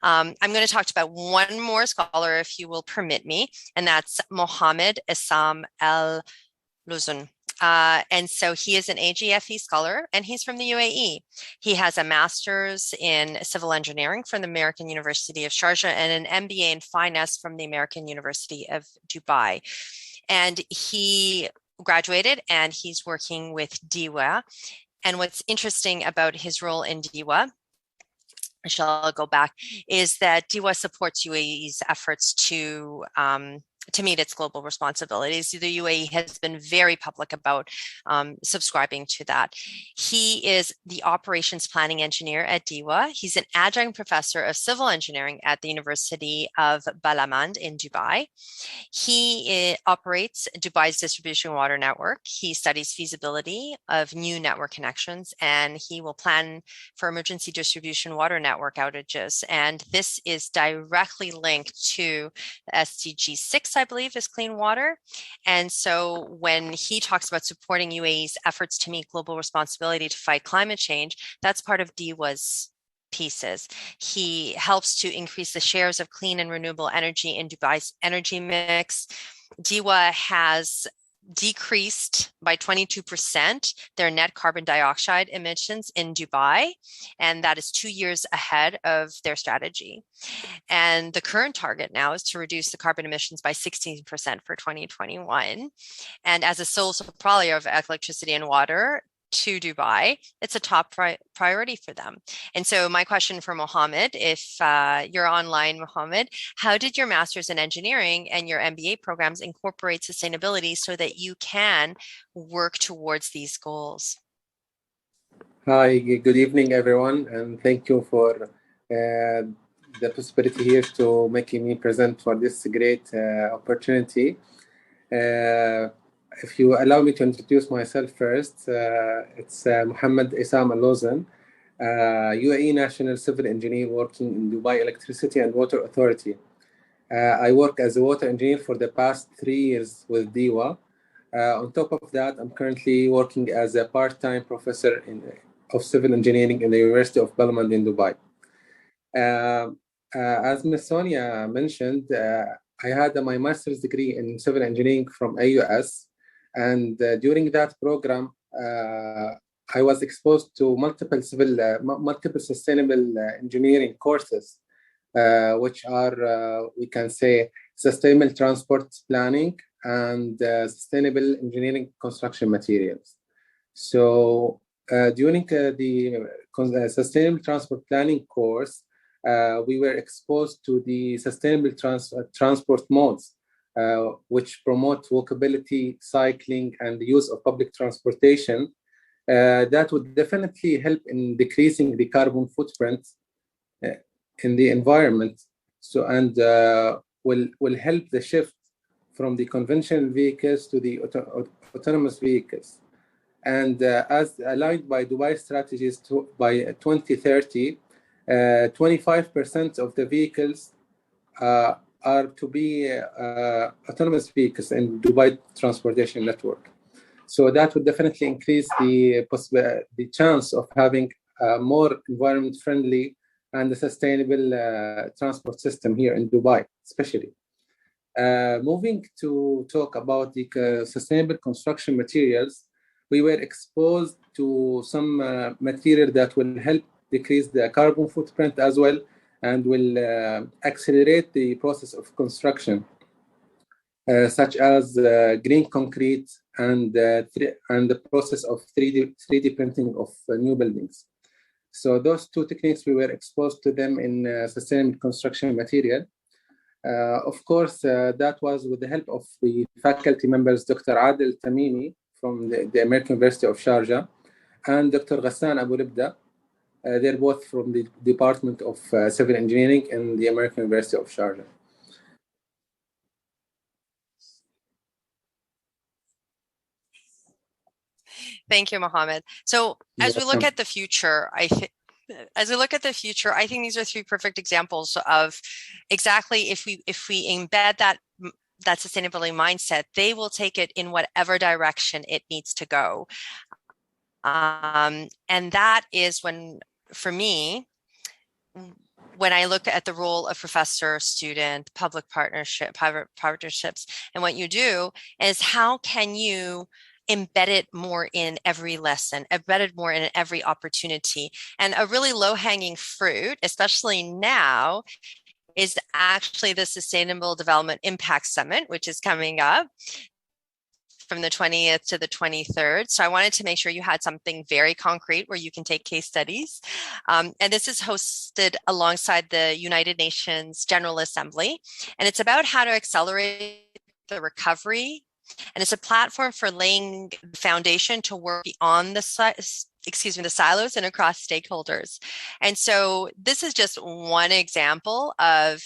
I'm going to talk about one more scholar, if you will permit me, and that's Mohammed Essam Al-Luzun. And so he is an AGFE scholar, and he's from the UAE. He has a master's in civil engineering from the American University of Sharjah and an MBA in finance from the American University of Dubai. And he graduated and he's working with DIWA. And what's interesting about his role in DIWA, I'll go back, is that DIWA supports UAE's efforts to meet its global responsibilities. The UAE has been very public about subscribing to that. He is the operations planning engineer at DIWA. He's an adjunct professor of civil engineering at the University of Balamand in Dubai. He operates Dubai's distribution water network. He studies feasibility of new network connections, and he will plan for emergency distribution water network outages. And this is directly linked to SDG 6, I believe, is clean water. And so when he talks about supporting UAE's efforts to meet global responsibility to fight climate change, that's part of DIWA's pieces. He helps to increase the shares of clean and renewable energy in Dubai's energy mix. DIWA has decreased by 22% their net carbon dioxide emissions in Dubai, and that is 2 years ahead of their strategy. And the current target now is to reduce the carbon emissions by 16% for 2021. And as a sole supplier of electricity and water to Dubai, it's a top priority for them. And so my question for Mohammed, if you're online, Mohammed, how did your master's in engineering and your MBA programs incorporate sustainability so that you can work towards these goals? Hi, good evening, everyone, and thank you for the possibility here to making me present for this great opportunity. If you allow me to introduce myself first, it's Mohammed Isam Al-Lozan, UAE National Civil Engineer working in Dubai Electricity and Water Authority. I work as a water engineer for the past 3 years with DIWA. On top of that, I'm currently working as a part-time professor of civil engineering in the University of Balamand in Dubai. As Ms. Sonia mentioned, I had my master's degree in civil engineering from AUS. And during that program, I was exposed to multiple sustainable engineering courses, which are, we can say, sustainable transport planning and sustainable engineering construction materials. So during the sustainable transport planning course, we were exposed to the sustainable transport modes, which promote walkability, cycling, and the use of public transportation. That would definitely help in decreasing the carbon footprint in the environment. So, and will help the shift from the conventional vehicles to the autonomous vehicles. And as aligned by Dubai strategies by 2030, 25% of the vehicles are to be autonomous vehicles in Dubai transportation network. So that would definitely increase the chance of having a more environment-friendly and a sustainable transport system here in Dubai, especially. Moving to talk about the sustainable construction materials, we were exposed to some material that will help decrease the carbon footprint as well, and will accelerate the process of construction, such as green concrete and the process of 3D printing of new buildings. So those two techniques, we were exposed to them in sustainable construction material. Of course, that was with the help of the faculty members, Dr. Adel Tamimi from the American University of Sharjah, and Dr. Ghassan Abu Libda. They're both from the Department of Civil Engineering in the American University of Sharjah. Thank you, Mohammed. So as we look at the future, I think these are three perfect examples of exactly if we embed that sustainability mindset, they will take it in whatever direction it needs to go. And that is when, for me, when I look at the role of professor, student, public partnership, private partnerships, and what you do is how can you embed it more in every lesson, embed it more in every opportunity. And a really low-hanging fruit, especially now, is actually the Sustainable Development Impact Summit, which is coming up. from the 20th to the 23rd. So I wanted to make sure you had something very concrete where you can take case studies. And this is hosted alongside the United Nations General Assembly. And it's about how to accelerate the recovery. And it's a platform for laying the foundation to work beyond the silos and across stakeholders. And so this is just one example of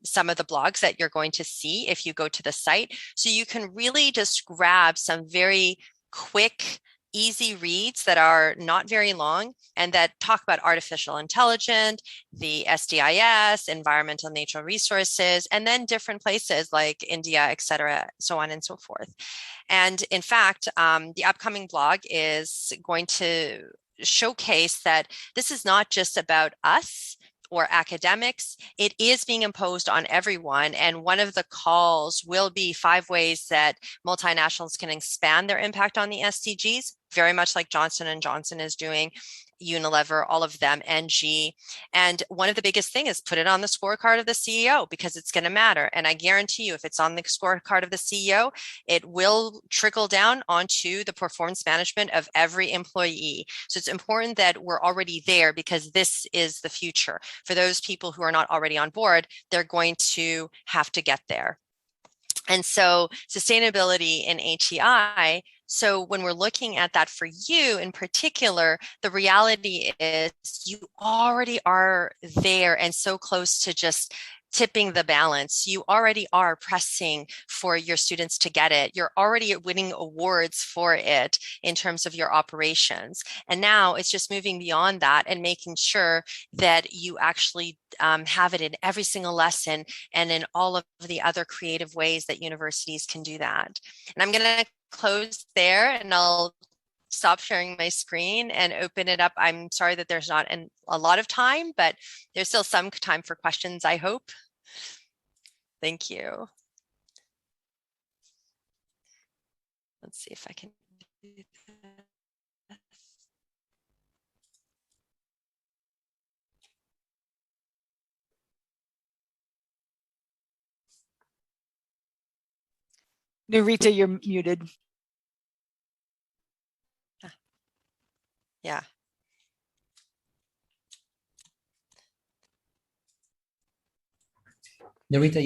some of the blogs that you're going to see if you go to the site. So you can really just grab some very quick, easy reads that are not very long and that talk about artificial intelligence, the SDGs, environmental natural resources, and then different places like India, et cetera, so on and so forth. And in fact, the upcoming blog is going to showcase that this is not just about us or academics, it is being imposed on everyone. And one of the calls will be 5 ways that multinationals can expand their impact on the SDGs, very much like Johnson & Johnson is doing, Unilever, all of them, NG. And one of the biggest things is put it on the scorecard of the CEO because it's going to matter. And I guarantee you, if it's on the scorecard of the CEO, it will trickle down onto the performance management of every employee. So it's important that we're already there because this is the future. For those people who are not already on board, they're going to have to get there. And so sustainability in HEI, so when we're looking at that for you in particular, the reality is you already are there and so close to just tipping the balance. You already are pressing for your students to get it. You're already winning awards for it in terms of your operations. And now it's just moving beyond that and making sure that you actually have it in every single lesson and in all of the other creative ways that universities can do that. And I'm going to close there and I'll stop sharing my screen and open it up. I'm sorry that there's not a lot of time, but there's still some time for questions, I hope. Thank you. Let's see if I can do that. Narita, you're muted. Yeah. Narita,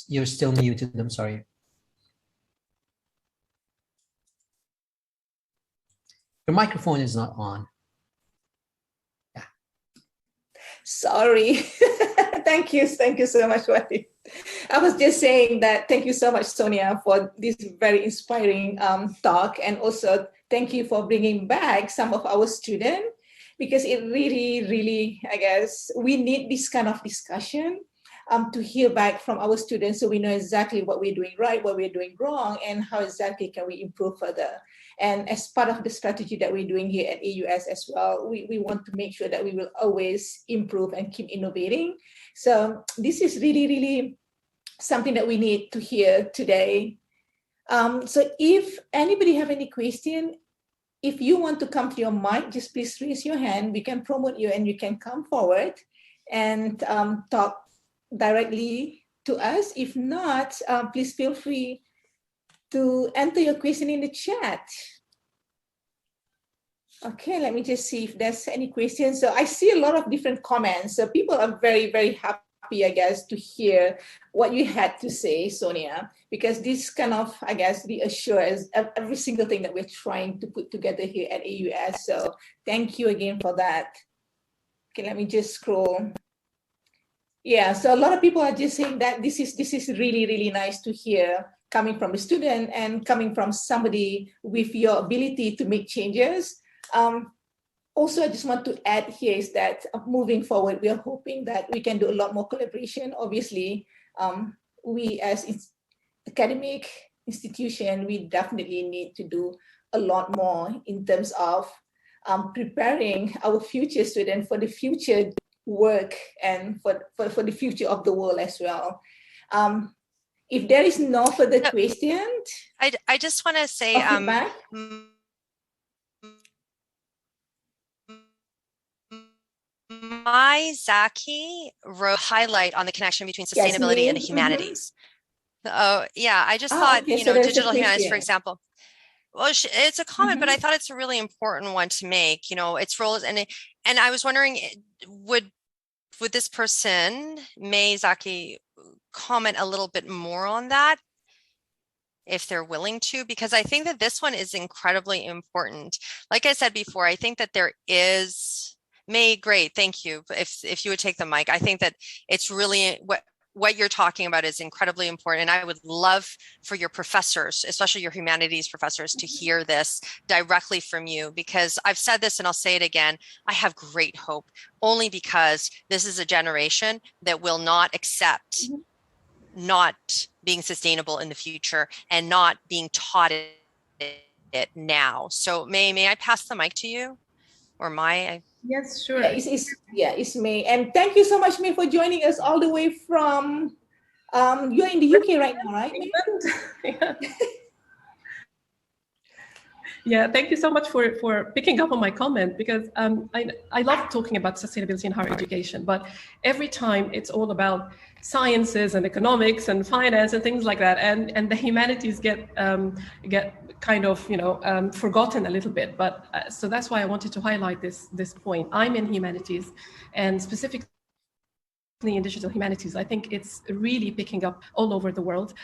you're still muted. I'm sorry. Your microphone is not on. Yeah. Sorry. Thank you so much, Wadi. I was just saying that thank you so much, Sonia, for this very inspiring talk. And also thank you for bringing back some of our students, because it really, I guess, we need this kind of discussion to hear back from our students so we know exactly what we're doing right, what we're doing wrong, and how exactly can we improve further. And as part of the strategy that we're doing here at AUS as well, we want to make sure that we will always improve and keep innovating. So this is really something that we need to hear today. So if anybody have any question, if you want to come to your mic, just please raise your hand. We can promote you and you can come forward and talk directly to us. If not, please feel free to enter your question in the chat. Okay, let me just see if there's any questions. So I see a lot of different comments. So people are very happy, I guess, to hear what you had to say, Sonia, because this kind of, I guess, reassures every single thing that we're trying to put together here at AUS. So thank you again for that. Okay, let me just scroll. Yeah, so a lot of people are just saying that this is really nice to hear, coming from a student and coming from somebody with your ability to make changes. Also, I just want to add here is that moving forward, we are hoping that we can do a lot more collaboration. Obviously, we as academic institution, we definitely need to do a lot more in terms of preparing our future students for the future work and for the future of the world as well. If there is no further question, I just want to say, my Zaki wrote highlight on the connection between sustainability and the humanities. Oh, yeah. I just Oh, thought, okay, you so know, there's a digital humanities, for question. example. Well, it's a comment, but I thought it's a really important one to make. You know, its roles, and I was wondering, would this person, May Zaki, comment a little bit more on that, if they're willing to, because I think that this one is incredibly important. Like I said before, I think that there is, May, great, thank you. If you would take the mic, I think that it's really what you're talking about is incredibly important. And I would love for your professors, especially your humanities professors, to hear this directly from you, because I've said this and I'll say it again. I have great hope, only because this is a generation that will not accept not being sustainable in the future and not being taught it now. So may I pass the mic to you, or Mai? Yes, sure. Yeah, it's May. And thank you so much, May, for joining us all the way from, you're in the UK right now, right, May? Yeah, thank you so much for picking up on my comment, because I love talking about sustainability in higher education, but every time it's all about sciences and economics and finance and things like that, and the humanities get kind of, you know, forgotten a little bit. But so that's why I wanted to highlight this point. I'm in humanities, and specifically in digital humanities. I think it's really picking up all over the world.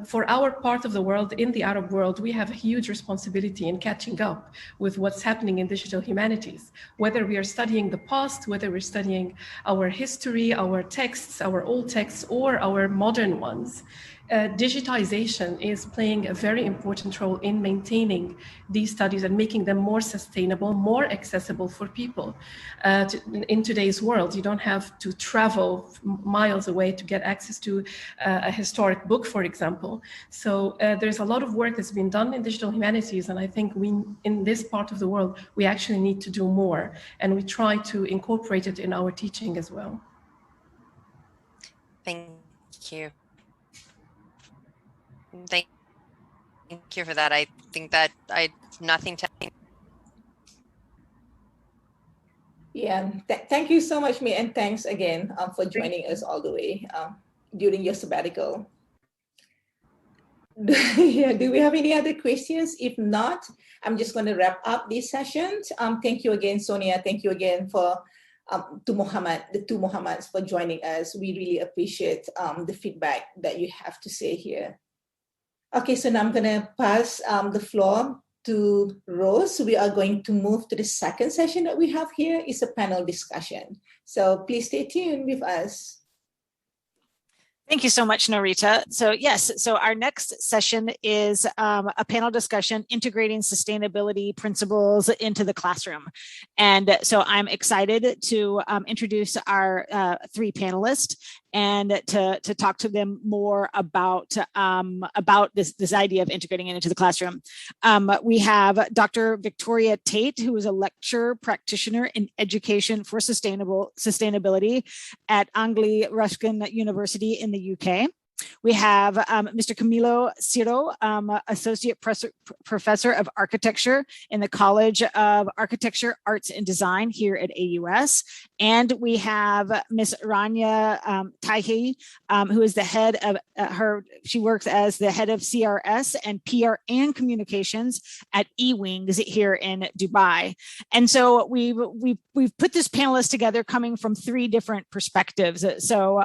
For our part of the world, in the Arab world, we have a huge responsibility in catching up with what's happening in digital humanities, whether we are studying the past, whether we're studying our history, our texts, our old texts, or our modern ones. Digitization is playing a very important role in maintaining these studies and making them more sustainable, more accessible for people. In today's world, you don't have to travel miles away to get access to a historic book, for example. So there's a lot of work that's been done in digital humanities, and I think in this part of the world, we actually need to do more, and we try to incorporate it in our teaching as well. Thank you. Thank you for that. I think that nothing to. Yeah, thank you so much, May, and thanks again for joining us all the way during your sabbatical. Yeah, do we have any other questions? If not, I'm just going to wrap up this session. Thank you again, Sonia. Thank you again for to Muhammad, the two Muhammads, for joining us. We really appreciate the feedback that you have to say here. Okay, so now I'm going to pass the floor to Rose. We are going to move to the second session that we have here. It's a panel discussion. So please stay tuned with us. Thank you so much, Narita. So yes, so our next session is a panel discussion integrating sustainability principles into the classroom. And so I'm excited to introduce our three panelists and to talk to them more about this idea of integrating it into the classroom. We have Dr. Victoria Tate, who is a lecturer practitioner in education for sustainability at Angli Ruskin University in the UK. We have Mr. Camilo Ciro, Associate Professor of Architecture in the College of Architecture, Arts and Design here at AUS. And we have Ms. Rania Al-Ahmadi, who is the head of she works as the head of CRS and PR and communications at eWings here in Dubai. And so we've put this panelist together coming from three different perspectives. So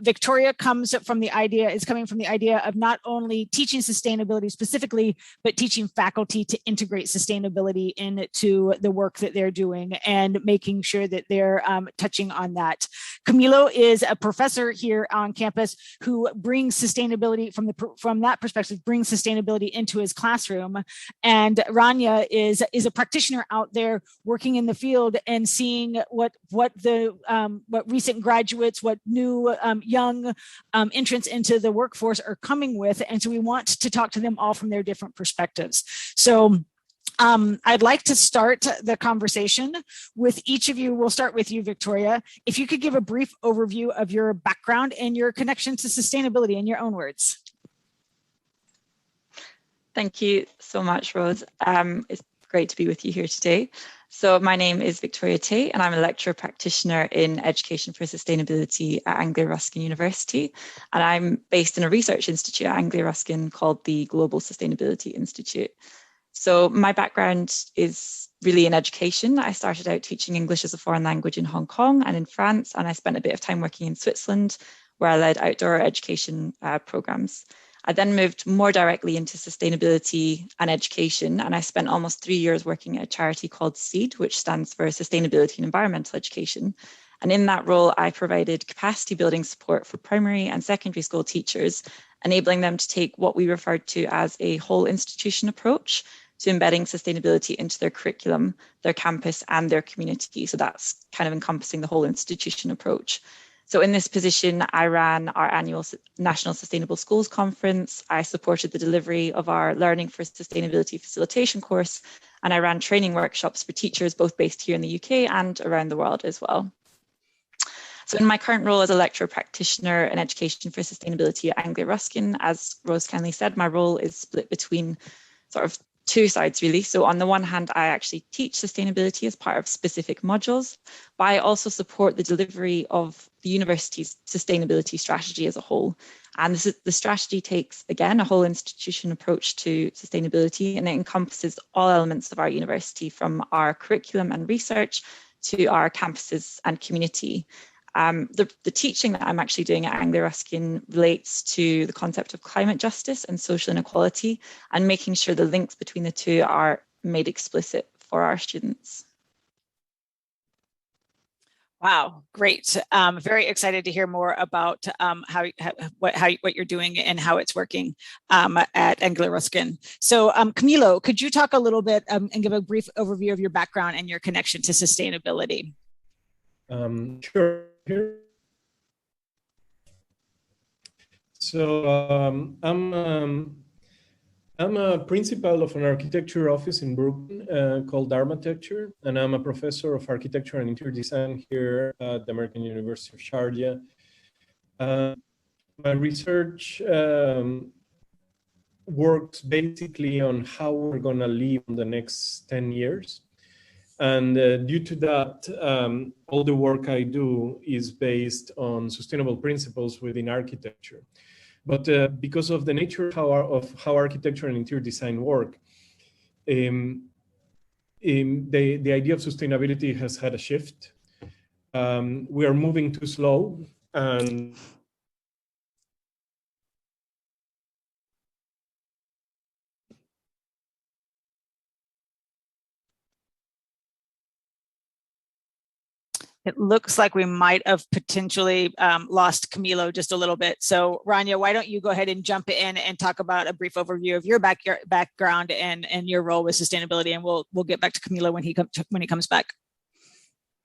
Victoria is coming from the idea of not only teaching sustainability specifically, but teaching faculty to integrate sustainability into the work that they're doing and making sure that they're touching on that. Camilo is a professor here on campus who brings sustainability from that perspective, brings sustainability into his classroom. And Rania is a practitioner out there working in the field and seeing what recent graduates, what new young entrants into the workforce are coming with. And so we want to talk to them all from their different perspectives. So I'd like to start the conversation with each of you. We'll start with you, Victoria. If you could give a brief overview of your background and your connection to sustainability in your own words. Thank you so much, Rose. It's great to be with you here today. So my name is Victoria Tate, and I'm a lecturer practitioner in Education for Sustainability at Anglia-Ruskin University. And I'm based in a research institute at Anglia-Ruskin called the Global Sustainability Institute. So my background is really in education. I started out teaching English as a foreign language in Hong Kong and in France, and I spent a bit of time working in Switzerland, where I led outdoor education programs. I then moved more directly into sustainability and education, and I spent almost 3 years working at a charity called SEED, which stands for Sustainability and Environmental Education. And in that role, I provided capacity building support for primary and secondary school teachers, enabling them to take what we referred to as a whole institution approach to embedding sustainability into their curriculum, their campus, and their community. So that's kind of encompassing the whole institution approach. So in this position, I ran our annual National Sustainable Schools Conference. I supported the delivery of our Learning for Sustainability Facilitation course, and I ran training workshops for teachers, both based here in the UK and around the world as well. So in my current role as a lecturer practitioner in Education for Sustainability at Anglia-Ruskin, as Rose kindly said, my role is split between sort of two sides really. So on the one hand, I actually teach sustainability as part of specific modules, but I also support the delivery of the university's sustainability strategy as a whole. And the strategy takes, again, a whole institution approach to sustainability, and it encompasses all elements of our university, from our curriculum and research to our campuses and community. The teaching that I'm actually doing at Anglia-Ruskin relates to the concept of climate justice and social inequality, and making sure the links between the two are made explicit for our students. Wow, great. Very excited to hear more about what you're doing and how it's working at Anglia-Ruskin. So Camilo, could you talk a little bit and give a brief overview of your background and your connection to sustainability? Sure. So I'm a principal of an architecture office in Brooklyn called Architecture, and I'm a professor of architecture and interior design here at the American University of Sharjah. My research works basically on how we're going to live in the next 10 years. And due to that, all the work I do is based on sustainable principles within architecture. But because of the nature of how architecture and interior design work, the idea of sustainability has had a shift. We are moving too slow, and it looks like we might have potentially lost Camilo just a little bit. So Rania, why don't you go ahead and jump in and talk about a brief overview of your background and your role with sustainability, and we'll get back to Camilo when he comes back.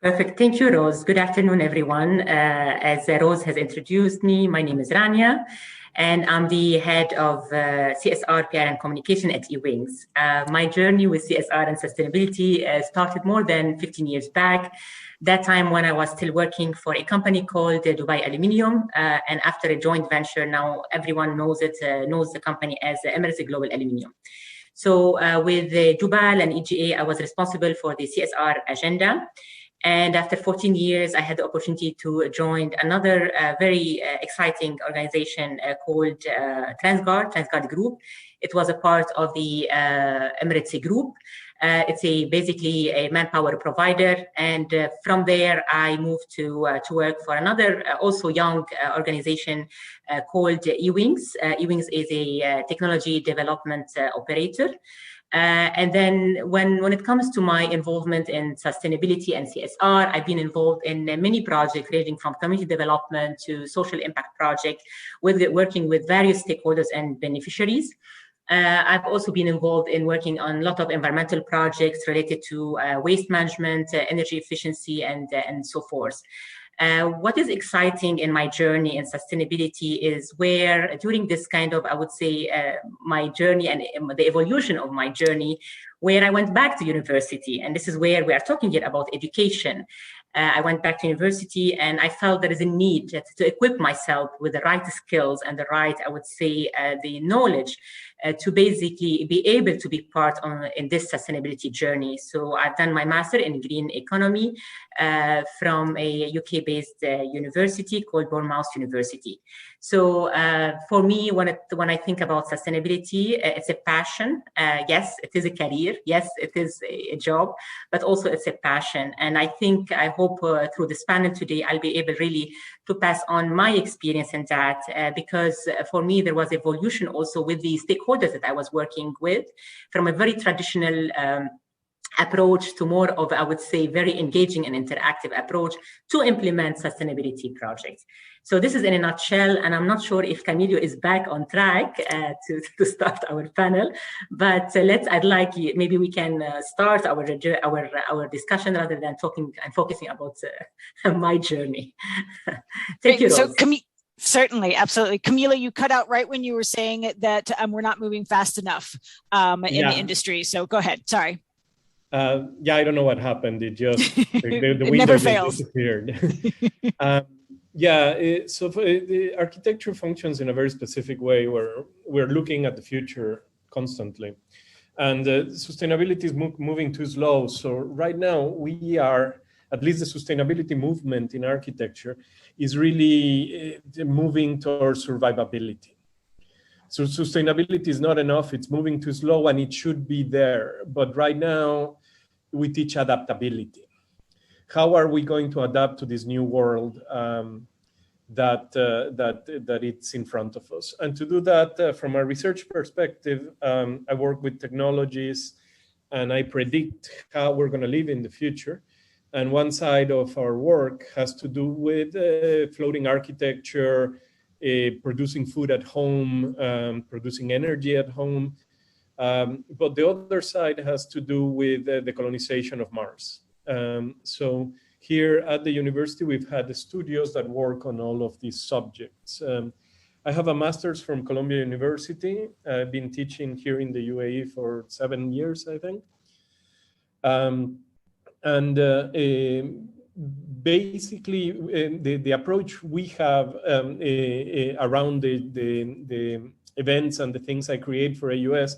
Perfect. Thank you, Rose. Good afternoon, everyone. As Rose has introduced me, my name is Rania, and I'm the head of CSR, PR, and communication at eWings. My journey with CSR and sustainability started more than 15 years back. That time when I was still working for a company called Dubai Aluminium, and after a joint venture, now everyone knows the company as Emirates Global Aluminium. So with Dubai and EGA, I was responsible for the CSR agenda. And after 14 years, I had the opportunity to join another very exciting organization called Transguard Group. It was a part of the Emirates Group. It's basically a manpower provider. And from there, I moved to work for another also young organization called eWings. eWings is a technology development operator. And then when it comes to my involvement in sustainability and CSR, I've been involved in many projects ranging from community development to social impact projects, working with various stakeholders and beneficiaries. I've also been involved in working on a lot of environmental projects related to waste management, energy efficiency, and so forth. What is exciting in my journey in sustainability is where during this kind of, I would say, my journey and the evolution of my journey, where I went back to university, and this is where we are talking here about education. I went back to university, and I felt there is a need to equip myself with the right skills and the right, I would say, the knowledge to basically be able to be part in this sustainability journey. So I've done my master in green economy from a UK-based university called Bournemouth University. So for me, when I think about sustainability, it's a passion. Yes, it is a career. Yes, it is a job, but also it's a passion. And I hope through this panel today, I'll be able really to pass on my experience in that, because for me, there was evolution also with the stakeholders that I was working with, from a very traditional approach to more of, I would say, very engaging and interactive approach to implement sustainability projects. So this is in a nutshell, and I'm not sure if Camilo is back on track to start our panel, but I'd like you, maybe we can start our discussion rather than talking and focusing about my journey. Thank you, Rose. So certainly, absolutely. Camila, you cut out right when you were saying that we're not moving fast enough in the industry. So go ahead. Sorry. I don't know what happened. It just the window never just fails. disappeared. So the architecture functions in a very specific way where we're looking at the future constantly. And sustainability is moving too slow. So right now we are, at least the sustainability movement in architecture is really moving towards survivability. So sustainability is not enough. It's moving too slow, and it should be there. But right now we teach adaptability. How are we going to adapt to this new world that it's in front of us? And to do that, from a research perspective, I work with technologies, and I predict how we're going to live in the future. And one side of our work has to do with floating architecture, producing food at home, producing energy at home. But the other side has to do with the colonization of Mars. So here at the university, we've had the studios that work on all of these subjects. I have a master's from Columbia University. I've been teaching here in the UAE for 7 years, I think. Basically, the approach we have around the events and the things I create for AUS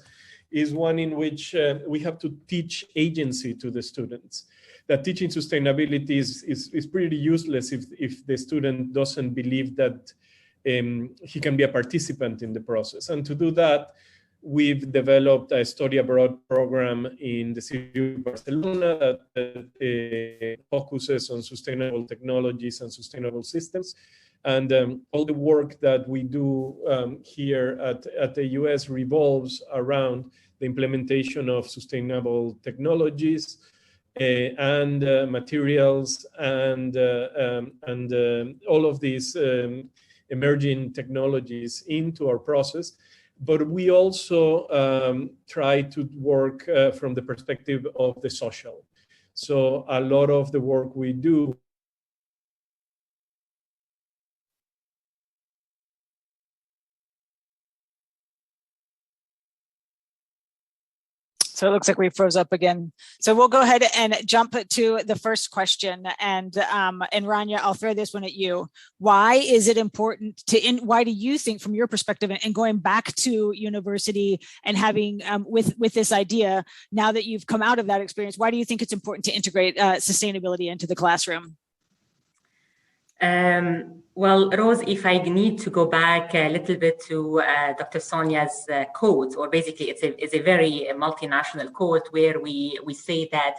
is one in which we have to teach agency to the students. That teaching sustainability is pretty useless if the student doesn't believe that he can be a participant in the process. And to do that, we've developed a study abroad program in the city of Barcelona that focuses on sustainable technologies and sustainable systems. And all the work that we do here at the US revolves around the implementation of sustainable technologies and materials and all of these emerging technologies into our process. But we also try to work from the perspective of the social. So a lot of the work we do So it looks like we froze up again. So we'll go ahead and jump to the first question. And Rania, I'll throw this one at you. Why is it important why do you think, from your perspective, and going back to university and having with this idea, now that you've come out of that experience, why do you think it's important to integrate sustainability into the classroom? Well, Rose, if I need to go back a little bit to Dr. Sonia's quote, or basically it's a very multinational quote where we say that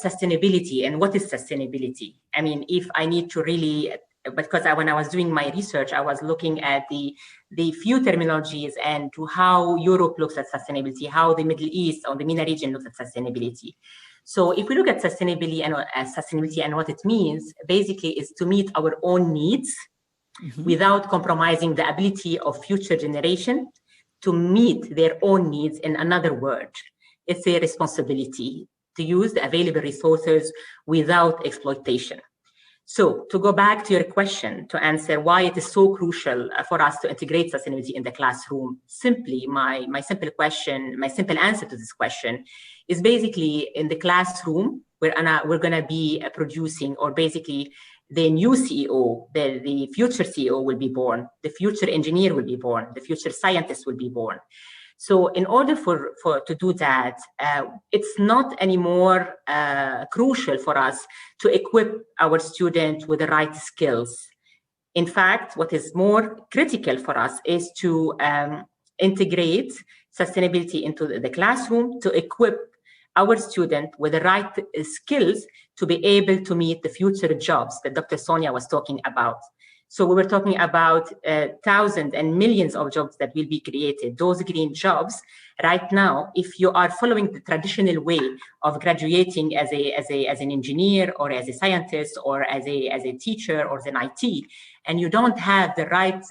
sustainability, and what is sustainability? I mean, if I need to really, because when I was doing my research, I was looking at the few terminologies and to how Europe looks at sustainability, how the Middle East or the MENA region looks at sustainability. So if we look at sustainability and what it means, basically is to meet our own needs without compromising the ability of future generation to meet their own needs. In another word, it's a responsibility to use the available resources without exploitation. So to go back to your question, to answer why it is so crucial for us to integrate sustainability in the classroom, simply my simple answer to this question is basically in the classroom, we're gonna be producing, or basically the new CEO, the future CEO will be born, the future engineer will be born, the future scientist will be born. So in order to do that, it's not anymore crucial for us to equip our students with the right skills. In fact, what is more critical for us is to integrate sustainability into the classroom, to equip our student with the right skills to be able to meet the future jobs that Dr. Sonia was talking about. So we were talking about thousands and millions of jobs that will be created. Those green jobs, right now, if you are following the traditional way of graduating as an engineer or as a scientist or as a teacher or as an IT, and you don't have the right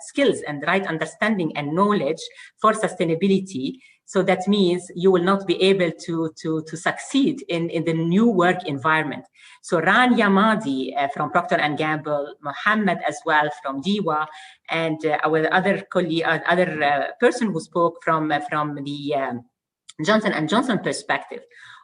skills and the right understanding and knowledge for sustainability, so that means you will not be able to succeed in the new work environment. So Rania Al-Ahmadi from Procter & Gamble, Mohammed as well from DIWA, and our other colleague, person who spoke from the Johnson & Johnson perspective.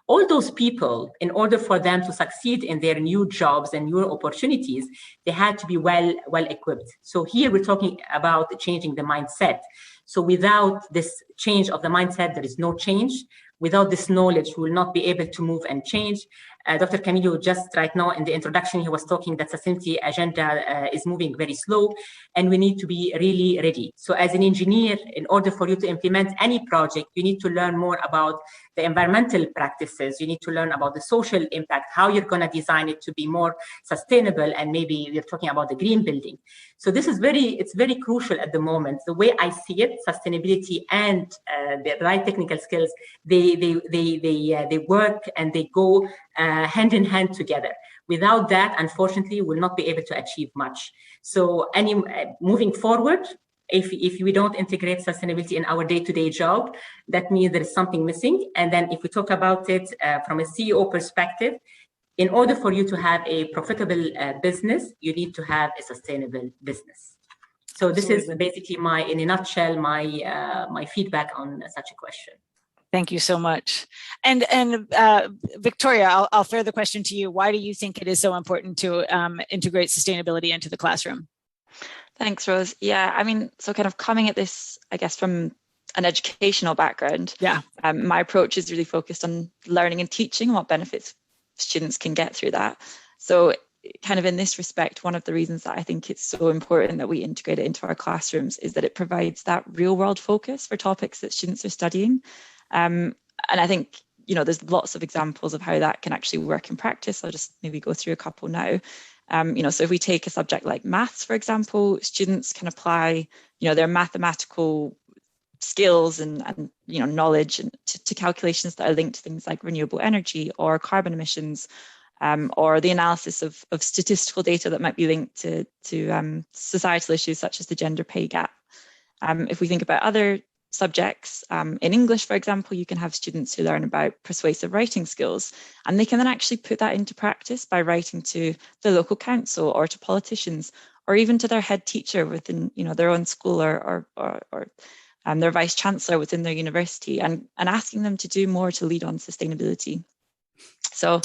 All those people, in order for them to succeed in their new jobs and new opportunities, they had to be well equipped. So here we're talking about changing the mindset. So without this change of the mindset, there is no change. Without this knowledge, we will not be able to move and change. Dr. Camillo, just right now in the introduction, he was talking that sustainability agenda is moving very slow, and we need to be really ready. So as an engineer, in order for you to implement any project, you need to learn more about the environmental practices. You need to learn about the social impact, how you're going to design it to be more sustainable, and maybe we're talking about the green building. So this is it's very crucial at the moment. The way I see it, sustainability and the right technical skills, they work and they go hand in hand together. Without that, unfortunately, we'll not be able to achieve much. So moving forward, if we don't integrate sustainability in our day-to-day job, that means there is something missing. And then if we talk about it from a CEO perspective, in order for you to have a profitable business, you need to have a sustainable business. So this is basically in a nutshell, my feedback on such a question. Thank you so much. And Victoria, I'll throw the question to you. Why do you think it is so important to integrate sustainability into the classroom? Thanks, Rose. Yeah, I mean, so kind of coming at this, I guess, from an educational background, my approach is really focused on learning and teaching and what benefits students can get through that. So kind of in this respect, one of the reasons that I think it's so important that we integrate it into our classrooms is that it provides that real world focus for topics that students are studying. And I think, there's lots of examples of how that can actually work in practice. I'll just maybe go through a couple now. So if we take a subject like maths, for example, students can apply, their mathematical skills and knowledge to calculations that are linked to things like renewable energy or carbon emissions, or the analysis of statistical data that might be linked to societal issues such as the gender pay gap. If we think about other subjects, in English, for example, you can have students who learn about persuasive writing skills, and they can then actually put that into practice by writing to the local council or to politicians, or even to their head teacher within their own school or their vice chancellor within their university, and asking them to do more to lead on sustainability. So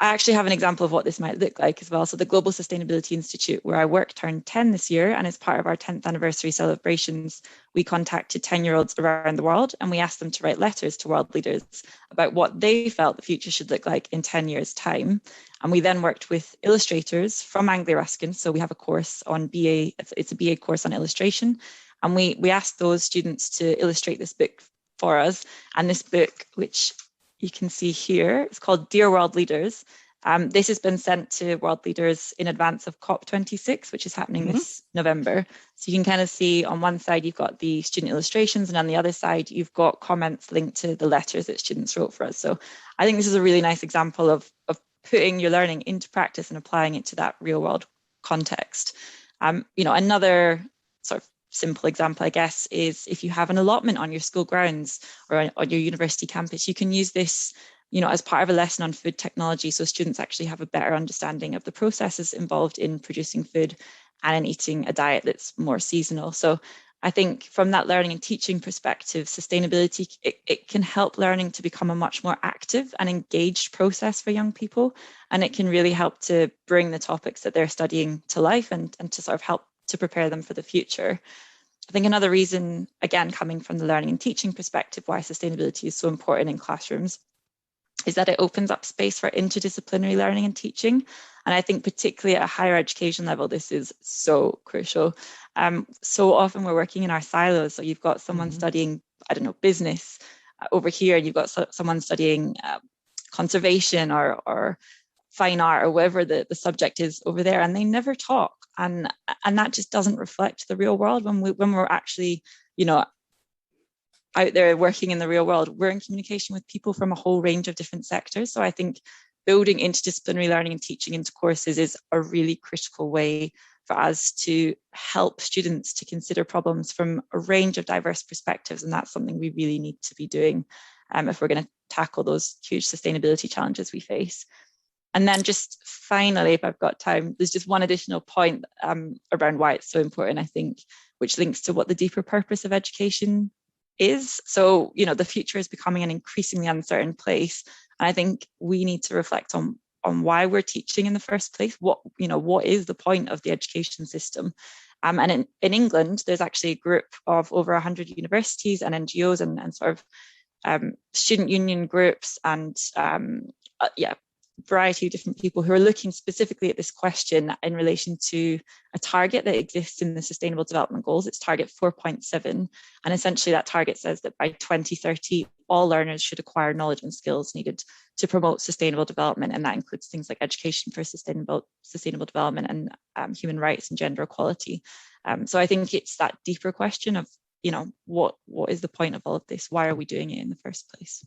I actually have an example of what this might look like as well. So the Global Sustainability Institute, where I work, turned 10 this year, and as part of our 10th anniversary celebrations, we contacted 10-year-olds around the world, and we asked them to write letters to world leaders about what they felt the future should look like in 10 years' time. And we then worked with illustrators from Anglia Ruskin. So we have a course on BA, it's a BA course on illustration. And we asked those students to illustrate this book for us. And this book, which you can see here, it's called Dear World Leaders. This has been sent to world leaders in advance of COP26, which is happening this November. So you can kind of see on one side, you've got the student illustrations, and on the other side, you've got comments linked to the letters that students wrote for us. So I think this is a really nice example of putting your learning into practice and applying it to that real world context. Another sort of simple example, I guess, is if you have an allotment on your school grounds or on your university campus, you can use this, as part of a lesson on food technology, so students actually have a better understanding of the processes involved in producing food and in eating a diet that's more seasonal. So I think from that learning and teaching perspective, sustainability, it can help learning to become a much more active and engaged process for young people. And it can really help to bring the topics that they're studying to life and to sort of help to prepare them for the future. I think another reason, again, coming from the learning and teaching perspective, why sustainability is so important in classrooms is that it opens up space for interdisciplinary learning and teaching. And I think particularly at a higher education level, this is so crucial. So often we're working in our silos. So you've got someone studying, I don't know, business over here, and you've got someone studying conservation or fine art or whatever the subject is over there, and they never talk. And that just doesn't reflect the real world. When we're actually, you know, out there working in the real world, we're in communication with people from a whole range of different sectors. So I think building interdisciplinary learning and teaching into courses is a really critical way for us to help students to consider problems from a range of diverse perspectives. And that's something we really need to be doing if we're going to tackle those huge sustainability challenges we face. And then just finally, if I've got time, there's just one additional point around why it's so important, I think, which links to what the deeper purpose of education is. So, you know, the future is becoming an increasingly uncertain place. And I think we need to reflect on why we're teaching in the first place. What is the point of the education system? And in England, there's actually a group of over 100 universities and NGOs and sort of student union groups and variety of different people who are looking specifically at this question in relation to a target that exists in the Sustainable Development Goals. It's target 4.7. And essentially that target says that by 2030, all learners should acquire knowledge and skills needed to promote sustainable development. And that includes things like education for sustainable development and human rights and gender equality. So I think it's that deeper question of, you know, what is the point of all of this? Why are we doing it in the first place?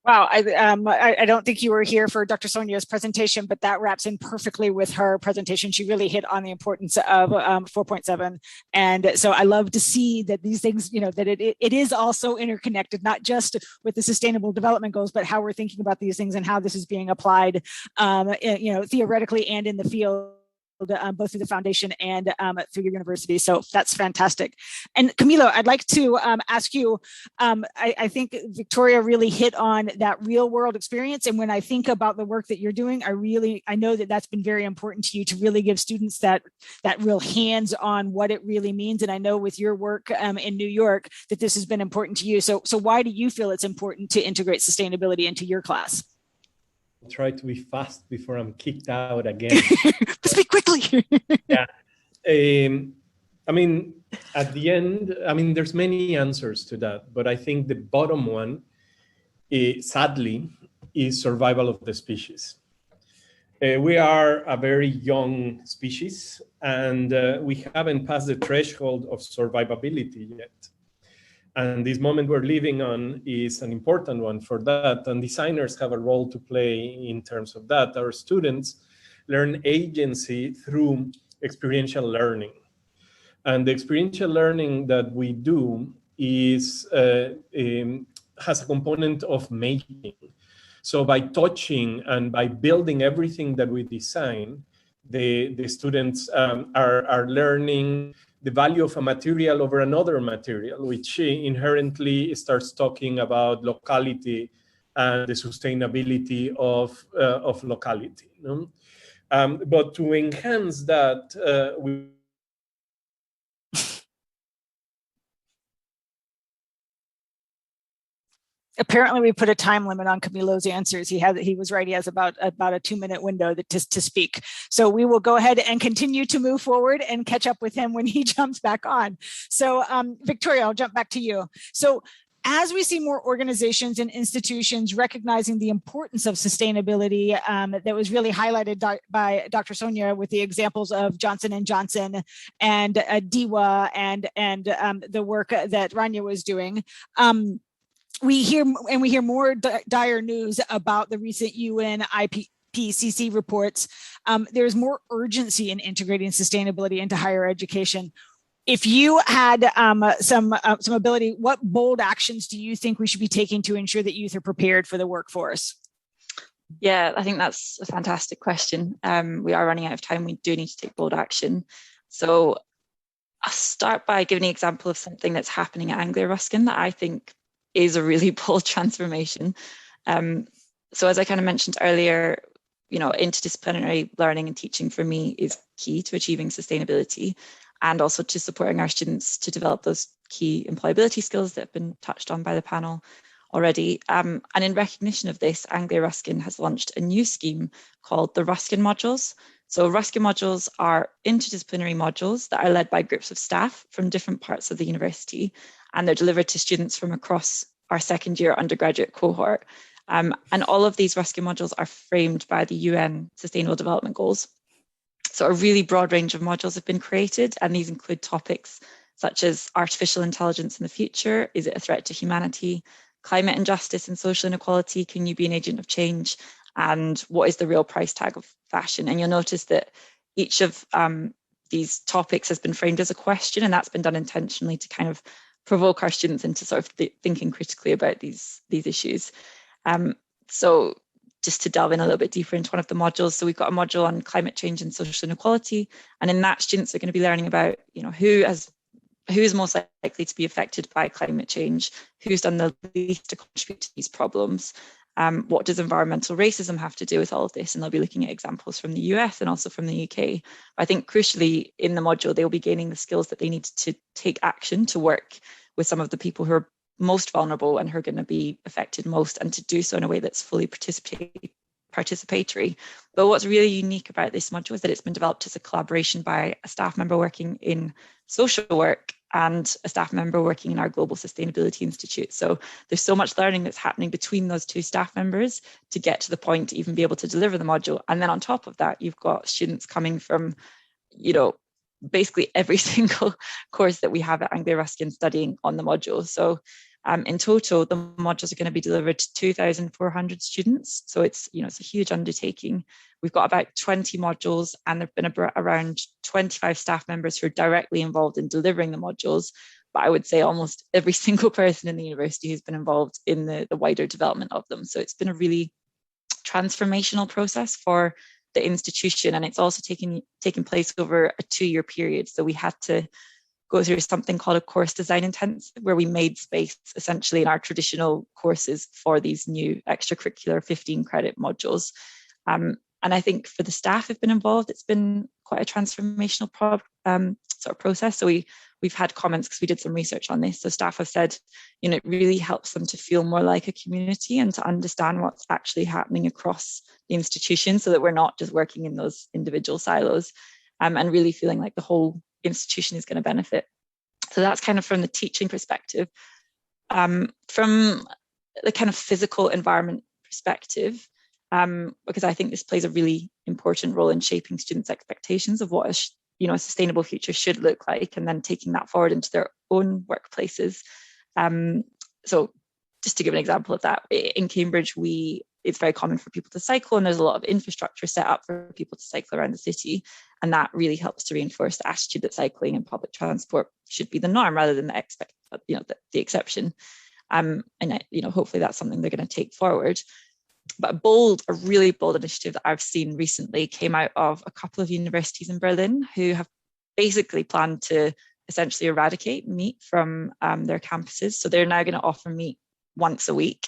Wow, I don't think you were here for Dr. Sonia's presentation, but that wraps in perfectly with her presentation. She really hit on the importance of 4.7. And so I love to see that these things, you know, that it is also interconnected, not just with the Sustainable Development Goals, but how we're thinking about these things and how this is being applied, you know, theoretically and in the field. Both through the foundation and through your university. So that's fantastic. And Camilo, I'd like to ask you, I think Victoria really hit on that real world experience. And when I think about the work that you're doing, I know that that's been very important to you to really give students that real hands on what it really means. And I know with your work in New York that this has been important to you. So why do you feel it's important to integrate sustainability into your class? Try to be fast before I'm kicked out again. Speak quickly. Yeah. I mean, at the end, I mean, there's many answers to that, but I think the bottom one, sadly, is survival of the species. We are a very young species, and we haven't passed the threshold of survivability yet. And this moment we're living on is an important one for that. And designers have a role to play in terms of that. Our students learn agency through experiential learning. And the experiential learning that we do is has a component of making. So by touching and by building everything that we design, the students are learning the value of a material over another material, which inherently starts talking about locality and the sustainability of locality. You know? But to enhance that, we Apparently, we put a time limit on Camilo's answers. He was right. He has about a 2-minute window to speak. So we will go ahead and continue to move forward and catch up with him when he jumps back on. So Victoria, I'll jump back to you. So as we see more organizations and institutions recognizing the importance of sustainability that was really highlighted by Dr. Sonia with the examples of Johnson & Johnson and DEWA and the work that Rania was doing, we hear more dire news about the recent UN IPCC reports. There's more urgency in integrating sustainability into higher education. If you had some ability, what bold actions do you think we should be taking to ensure that youth are prepared for the workforce? Yeah, I think that's a fantastic question. We are running out of time. We do need to take bold action. So I'll start by giving an example of something that's happening at Anglia-Ruskin that I think is a really bold transformation. So as I kind of mentioned earlier, interdisciplinary learning and teaching for me is key to achieving sustainability and also to supporting our students to develop those key employability skills that have been touched on by the panel already. And in recognition of this, Anglia-Ruskin has launched a new scheme called the Ruskin Modules. So Ruskin Modules are interdisciplinary modules that are led by groups of staff from different parts of the university, and they're delivered to students from across our second year undergraduate cohort. And all of these Ruskin modules are framed by the UN Sustainable Development Goals. So a really broad range of modules have been created, and these include topics such as artificial intelligence in the future, is it a threat to humanity, climate injustice and social inequality, can you be an agent of change, and what is the real price tag of fashion? And you'll notice that each of these topics has been framed as a question, and that's been done intentionally to kind of provoke our students into sort of thinking critically about these issues. So just to delve in a little bit deeper into one of the modules, so we've got a module on climate change and social inequality, and in that students are going to be learning about, who is most likely to be affected by climate change, who's done the least to contribute to these problems, what does environmental racism have to do with all of this, and they'll be looking at examples from the US and also from the UK. I think crucially in the module, they'll be gaining the skills that they need to take action to work with some of the people who are most vulnerable and who are going to be affected most, and to do so in a way that's fully participatory. But what's really unique about this module is that it's been developed as a collaboration by a staff member working in social work and a staff member working in our Global Sustainability Institute. So there's so much learning that's happening between those two staff members to get to the point to even be able to deliver the module. And then on top of that, you've got students coming from, basically every single course that we have at Anglia-Ruskin studying on the module. So in total, the modules are going to be delivered to 2,400 students. So it's a huge undertaking. We've got about 20 modules, and there have been around 25 staff members who are directly involved in delivering the modules. But I would say almost every single person in the university has been involved in the wider development of them. So it's been a really transformational process for the institution, and it's also taken place over a 2-year period. So we had to go through something called a course design intensive, where we made space essentially in our traditional courses for these new extracurricular 15 credit modules. And I think for the staff who've been involved, it's been quite a transformational sort of process. So we've had comments because we did some research on this. So staff have said, it really helps them to feel more like a community and to understand what's actually happening across the institution, so that we're not just working in those individual silos, and really feeling like the whole institution is going to benefit. So that's kind of from the teaching perspective. From the kind of physical environment perspective, because I think this plays a really important role in shaping students' expectations of what a sustainable future should look like, and then taking that forward into their own workplaces. So just to give an example of that, in Cambridge, it's very common for people to cycle, and there's a lot of infrastructure set up for people to cycle around the city. And that really helps to reinforce the attitude that cycling and public transport should be the norm rather than the exception. And hopefully that's something they're going to take forward. But a really bold initiative that I've seen recently came out of a couple of universities in Berlin who have basically planned to essentially eradicate meat from their campuses. So they're now going to offer meat once a week.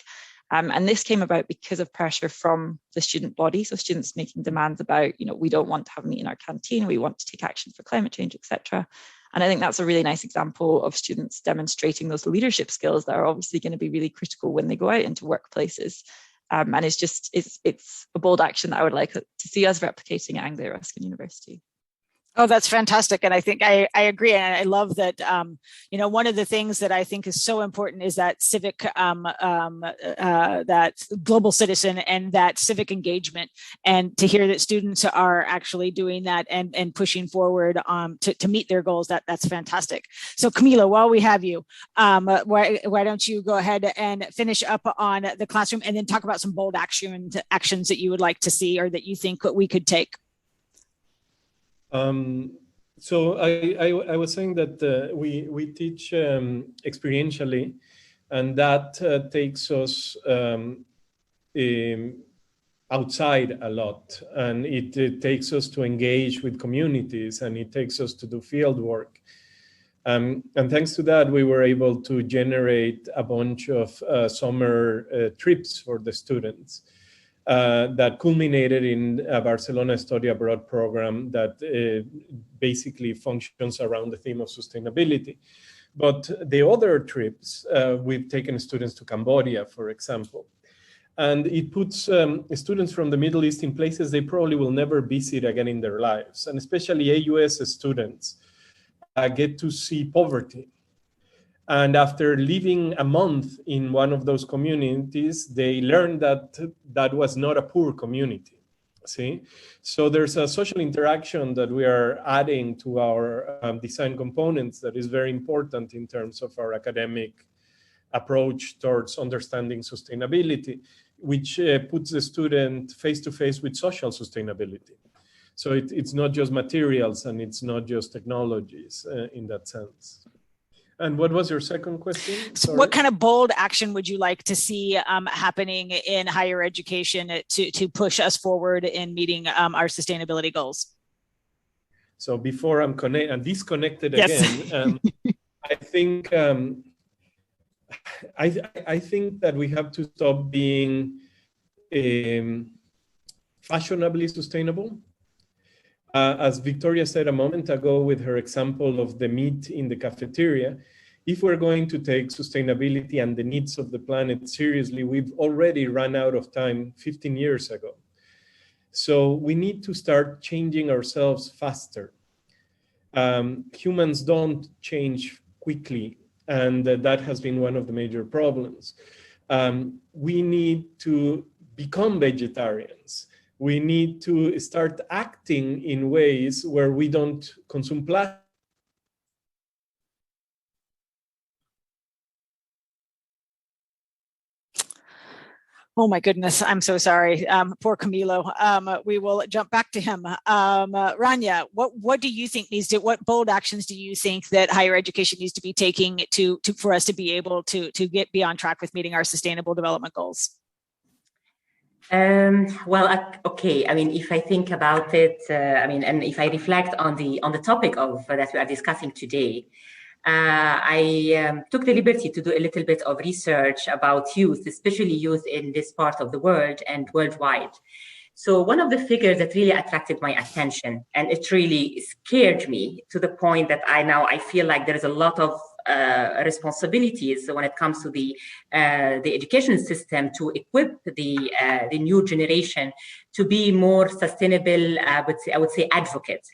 And this came about because of pressure from the student body. So students making demands about, we don't want to have meat in our canteen, we want to take action for climate change, etc. And I think that's a really nice example of students demonstrating those leadership skills that are obviously going to be really critical when they go out into workplaces. And it's a bold action that I would like to see us replicating at Anglia-Ruskin University. Oh, that's fantastic. And I think I agree. And I love that, one of the things that I think is so important is that civic, that global citizen and that civic engagement. And to hear that students are actually doing that and pushing forward to meet their goals, that's fantastic. So Camila, while we have you, why don't you go ahead and finish up on the classroom and then talk about some bold actions that you would like to see or that you think we could take? So I was saying that we teach experientially, and that takes us outside a lot, and it takes us to engage with communities, and it takes us to do field work. And thanks to that, we were able to generate a bunch of summer trips for the students that culminated in a Barcelona Study Abroad program that basically functions around the theme of sustainability. But the other trips, we've taken students to Cambodia, for example. And it puts students from the Middle East in places they probably will never visit again in their lives. And especially AUS students get to see poverty. And after living a month in one of those communities, they learned that that was not a poor community. See? So there's a social interaction that we are adding to our design components that is very important in terms of our academic approach towards understanding sustainability, which puts the student face-to-face with social sustainability. So it's not just materials and it's not just technologies in that sense. And what was your second question? So what kind of bold action would you like to see happening in higher education to push us forward in meeting our sustainability goals? So before I'm disconnected yes. again, I think I think that we have to stop being fashionably sustainable. As Victoria said a moment ago with her example of the meat in the cafeteria, if we're going to take sustainability and the needs of the planet seriously, we've already run out of time 15 years ago. So we need to start changing ourselves faster. Humans don't change quickly, and that has been one of the major problems. We need to become vegetarians. We need to start acting in ways where we don't consume plastic. Oh my goodness, I'm so sorry. Poor Camilo. We will jump back to him. Rania, what do you think what bold actions do you think that higher education needs to be taking for us to be able to be on track with meeting our sustainable development goals? Okay. I mean, if I think about it, and if I reflect on the topic of that we are discussing today, I took the liberty to do a little bit of research about youth, especially youth in this part of the world and worldwide. So one of the figures that really attracted my attention, and it really scared me to the point that I feel like there is a lot of responsibilities when it comes to the education system to equip the new generation to be more sustainable, I would say advocates.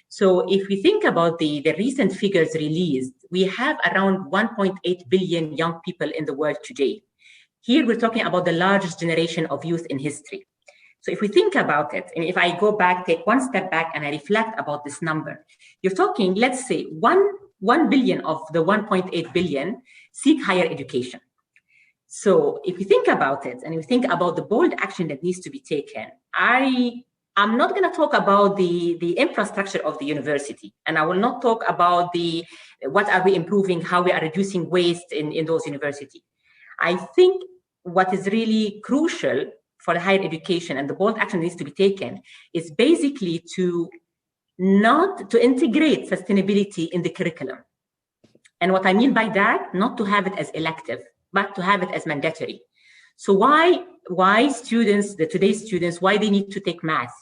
So if we think about the recent figures released, we have around 1.8 billion young people in the world today. Here we're talking about the largest generation of youth in history. So if we think about it, and if I go back, take one step back and I reflect about this number, you're talking, let's say 1 billion of the 1.8 billion seek higher education. So if you think about it, and you think about the bold action that needs to be taken, I'm not going to talk about the infrastructure of the university, and I will not talk about what are we improving, how we are reducing waste in those universities. I think what is really crucial for the higher education and the bold action that needs to be taken is basically to integrate sustainability in the curriculum. And what I mean by that, not to have it as elective, but to have it as mandatory. So why students, today's students, why they need to take math?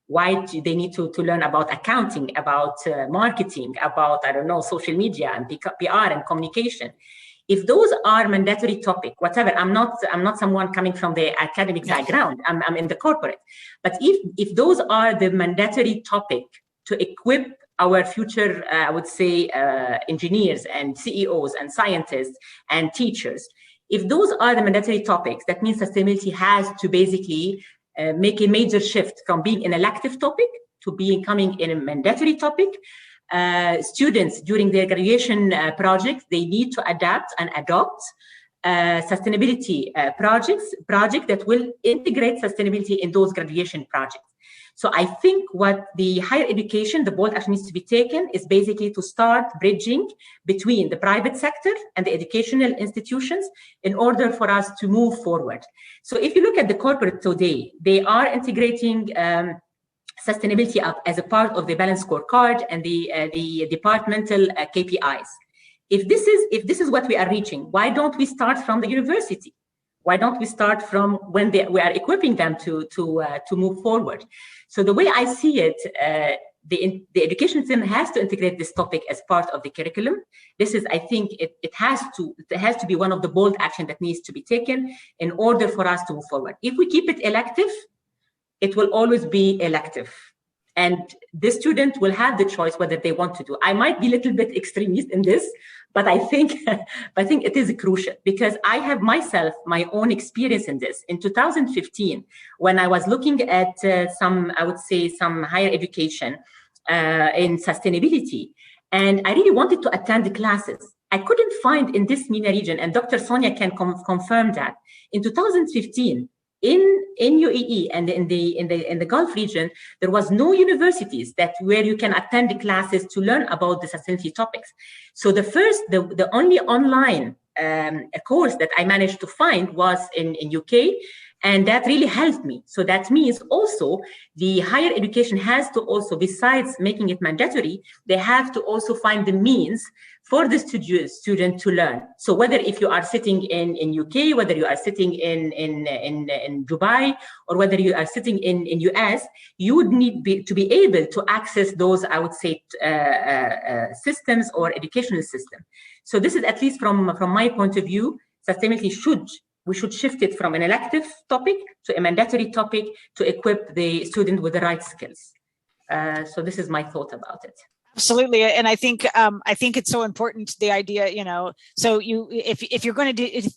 Why do they need to learn about accounting, about marketing, about, social media and PR and communication? If those are mandatory topic, whatever, I'm not someone coming from the academic background, I'm in the corporate. But if those are the mandatory topic to equip our future, I would say, engineers and CEOs and scientists and teachers, if those are the mandatory topics, that means sustainability has to basically make a major shift from being an elective topic to becoming a mandatory topic. Students during their graduation projects, they need to adapt and adopt sustainability projects that will integrate sustainability in those graduation projects. So I think what the higher education, the bold action needs to be taken is basically to start bridging between the private sector and the educational institutions in order for us to move forward. So if you look at the corporate today, they are integrating sustainability up as a part of the balanced scorecard and the departmental KPIs. If this is what we are reaching, why don't we start from the university? Why don't we start from when we are equipping them to move forward? So the way I see it, the education system has to integrate this topic as part of the curriculum. This is, I think, it has to be one of the bold action that needs to be taken in order for us to move forward. If we keep it elective, it will always be elective. And the student will have the choice whether they want to do. I might be a little bit extremist in this, but I think it is crucial because I have myself my own experience in this. In 2015, when I was looking at some higher education in sustainability, and I really wanted to attend the classes. I couldn't find in this MENA region, and Dr. Sonia can confirm that. In 2015, in UAE and in the Gulf region, there was no universities where you can attend the classes to learn about the sustainability topics. So the only online course that I managed to find was in UK, and that really helped me. So that means also the higher education has to also, besides making it mandatory, they have to also find the means for the student to learn. So whether if you are sitting in UK, whether you are sitting in Dubai, or whether you are sitting in US, you would need to be able to access those, I would say, systems or educational system. So this is, at least from my point of view, sustainability we should shift it from an elective topic to a mandatory topic to equip the student with the right skills. So this is my thought about it. Absolutely, and I think it's so important, the idea, so if you're going to do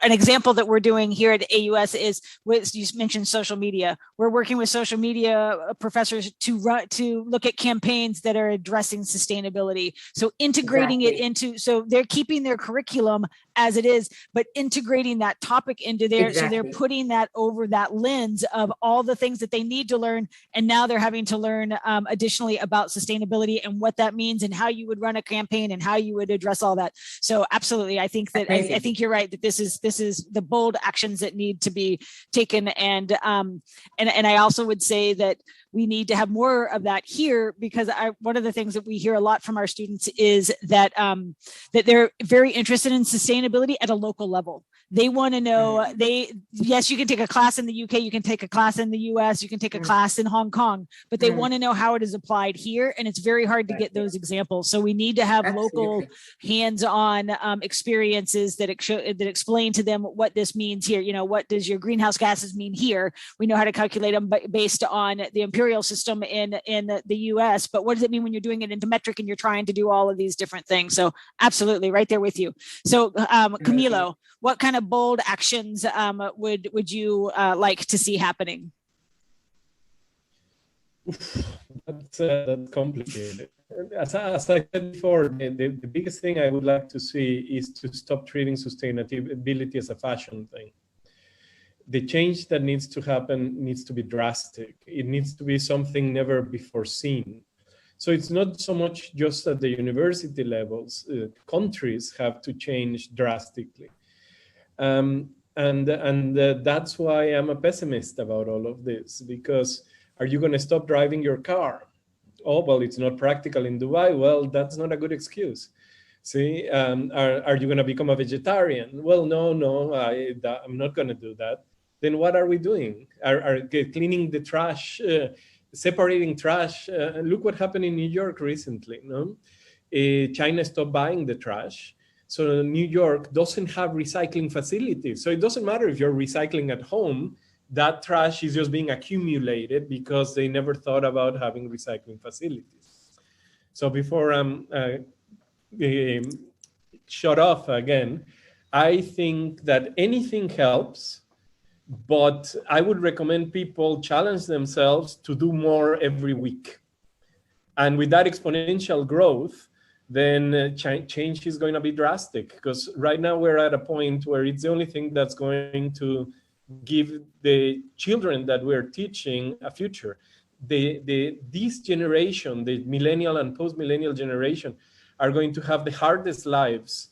an example that we're doing here at AUS is, you mentioned social media. We're working with social media professors to look at campaigns that are addressing sustainability. So integrating it into, so they're keeping their curriculum as it is, but integrating that topic into there. So they're putting that over that lens of all the things that they need to learn. And now they're having to learn additionally about sustainability and what that means and how you would run a campaign and how you would address all that. So absolutely, I think that I think you're right that this is the bold actions that need to be taken. And I also would say that we need to have more of that here, because one of the things that we hear a lot from our students is that that they're very interested in sustainability at a local level. They want to know, yes, you can take a class in the UK, you can take a class in the US, you can take a class in Hong Kong, but they want to know how it is applied here. And it's very hard to get those examples. So we need to have local hands-on experiences that explain to them what this means here. What does your greenhouse gases mean here? We know how to calculate them based on the imperial system in the US, but what does it mean when you're doing it into metric and you're trying to do all of these different things? So absolutely, right there with you. So Camilo, what kind of bold actions would you like to see happening? That's complicated. As I said before, the biggest thing I would like to see is to stop treating sustainability as a fashion thing. The change that needs to happen needs to be drastic. It needs to be something never before seen. So it's not so much just at the university levels. Countries have to change drastically. And that's why I'm a pessimist about all of this, because are you going to stop driving your car? Oh, well, it's not practical in Dubai. Well, that's not a good excuse. See, are you going to become a vegetarian? Well, no, I'm not going to do that. Then what are we doing? Are cleaning the trash, separating trash? Look what happened in New York recently. No, China stopped buying the trash. So New York doesn't have recycling facilities. So it doesn't matter if you're recycling at home, that trash is just being accumulated because they never thought about having recycling facilities. So before I'm shut off again, I think that anything helps, but I would recommend people challenge themselves to do more every week. And with that exponential growth, then change is going to be drastic, because right now we're at a point where it's the only thing that's going to give the children that we're teaching a future. This generation, the millennial and post-millennial generation, are going to have the hardest lives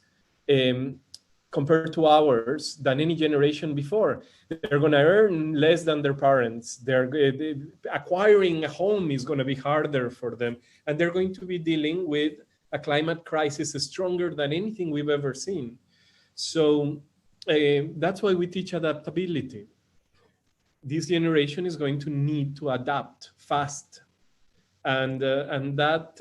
compared to ours than any generation before. They're going to earn less than their parents. Acquiring a home is going to be harder for them. And they're going to be dealing with a climate crisis stronger than anything we've ever seen. So that's why we teach adaptability. This generation is going to need to adapt fast. And that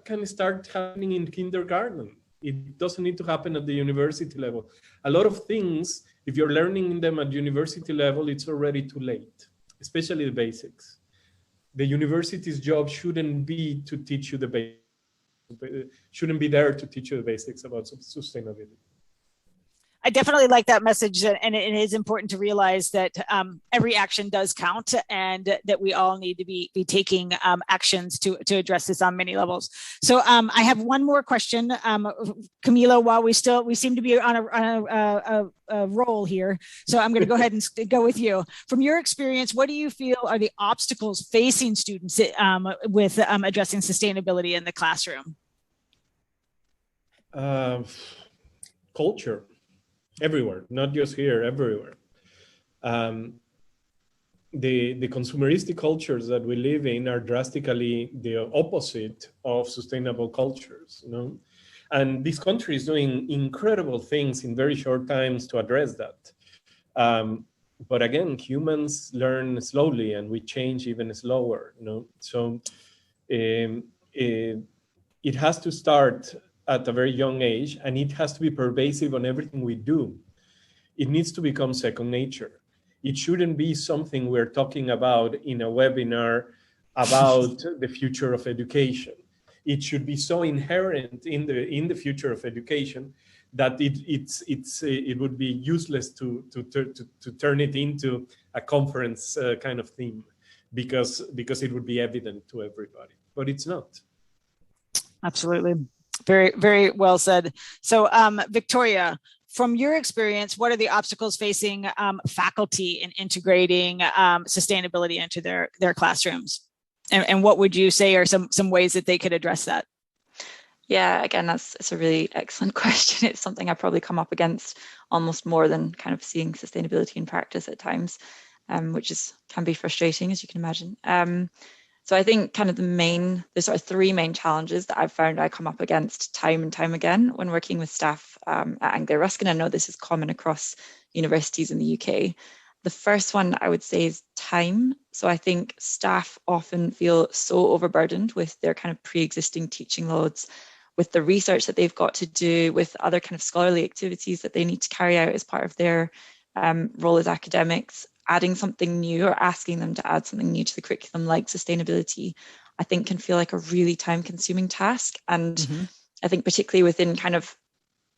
can start happening in kindergarten. It doesn't need to happen at the university level. A lot of things, if you're learning them at university level, it's already too late, especially the basics. The university's job shouldn't be to teach you the basics, shouldn't be there to teach you the basics about sustainability. I definitely like that message, and it is important to realize that every action does count, and that we all need to be taking actions to address this on many levels. So I have one more question, Camila. While we seem to be on a roll here, so I'm going to go ahead and go with you. From your experience, what do you feel are the obstacles facing students with addressing sustainability in the classroom? Culture. Everywhere, not just here, everywhere. The consumeristic cultures that we live in are drastically the opposite of sustainable cultures, you know? And this country is doing incredible things in very short times to address that. But again, humans learn slowly and we change even slower, you know? So it has to start at a very young age, and it has to be pervasive on everything we do. It needs to become second nature. It shouldn't be something we're talking about in a webinar about the future of education. It should be so inherent in the future of education that it would be useless to turn it into a conference kind of theme, because it would be evident to everybody, but it's not. Absolutely. Very, very well said. So Victoria, from your experience, what are the obstacles facing faculty in integrating sustainability into their classrooms? And what would you say are some ways that they could address that? Yeah, again, it's a really excellent question. It's something I probably come up against almost more than kind of seeing sustainability in practice at times, which can be frustrating, as you can imagine. So I think kind of there's sort of three main challenges that I've found I come up against time and time again when working with staff at Anglia Ruskin. I know this is common across universities in the UK. The first one I would say is time. So I think staff often feel so overburdened with their kind of pre-existing teaching loads, with the research that they've got to do, with other kind of scholarly activities that they need to carry out as part of their role as academics. Adding something new or asking them to add something new to the curriculum like sustainability, I think can feel like a really time-consuming task. And I think particularly within kind of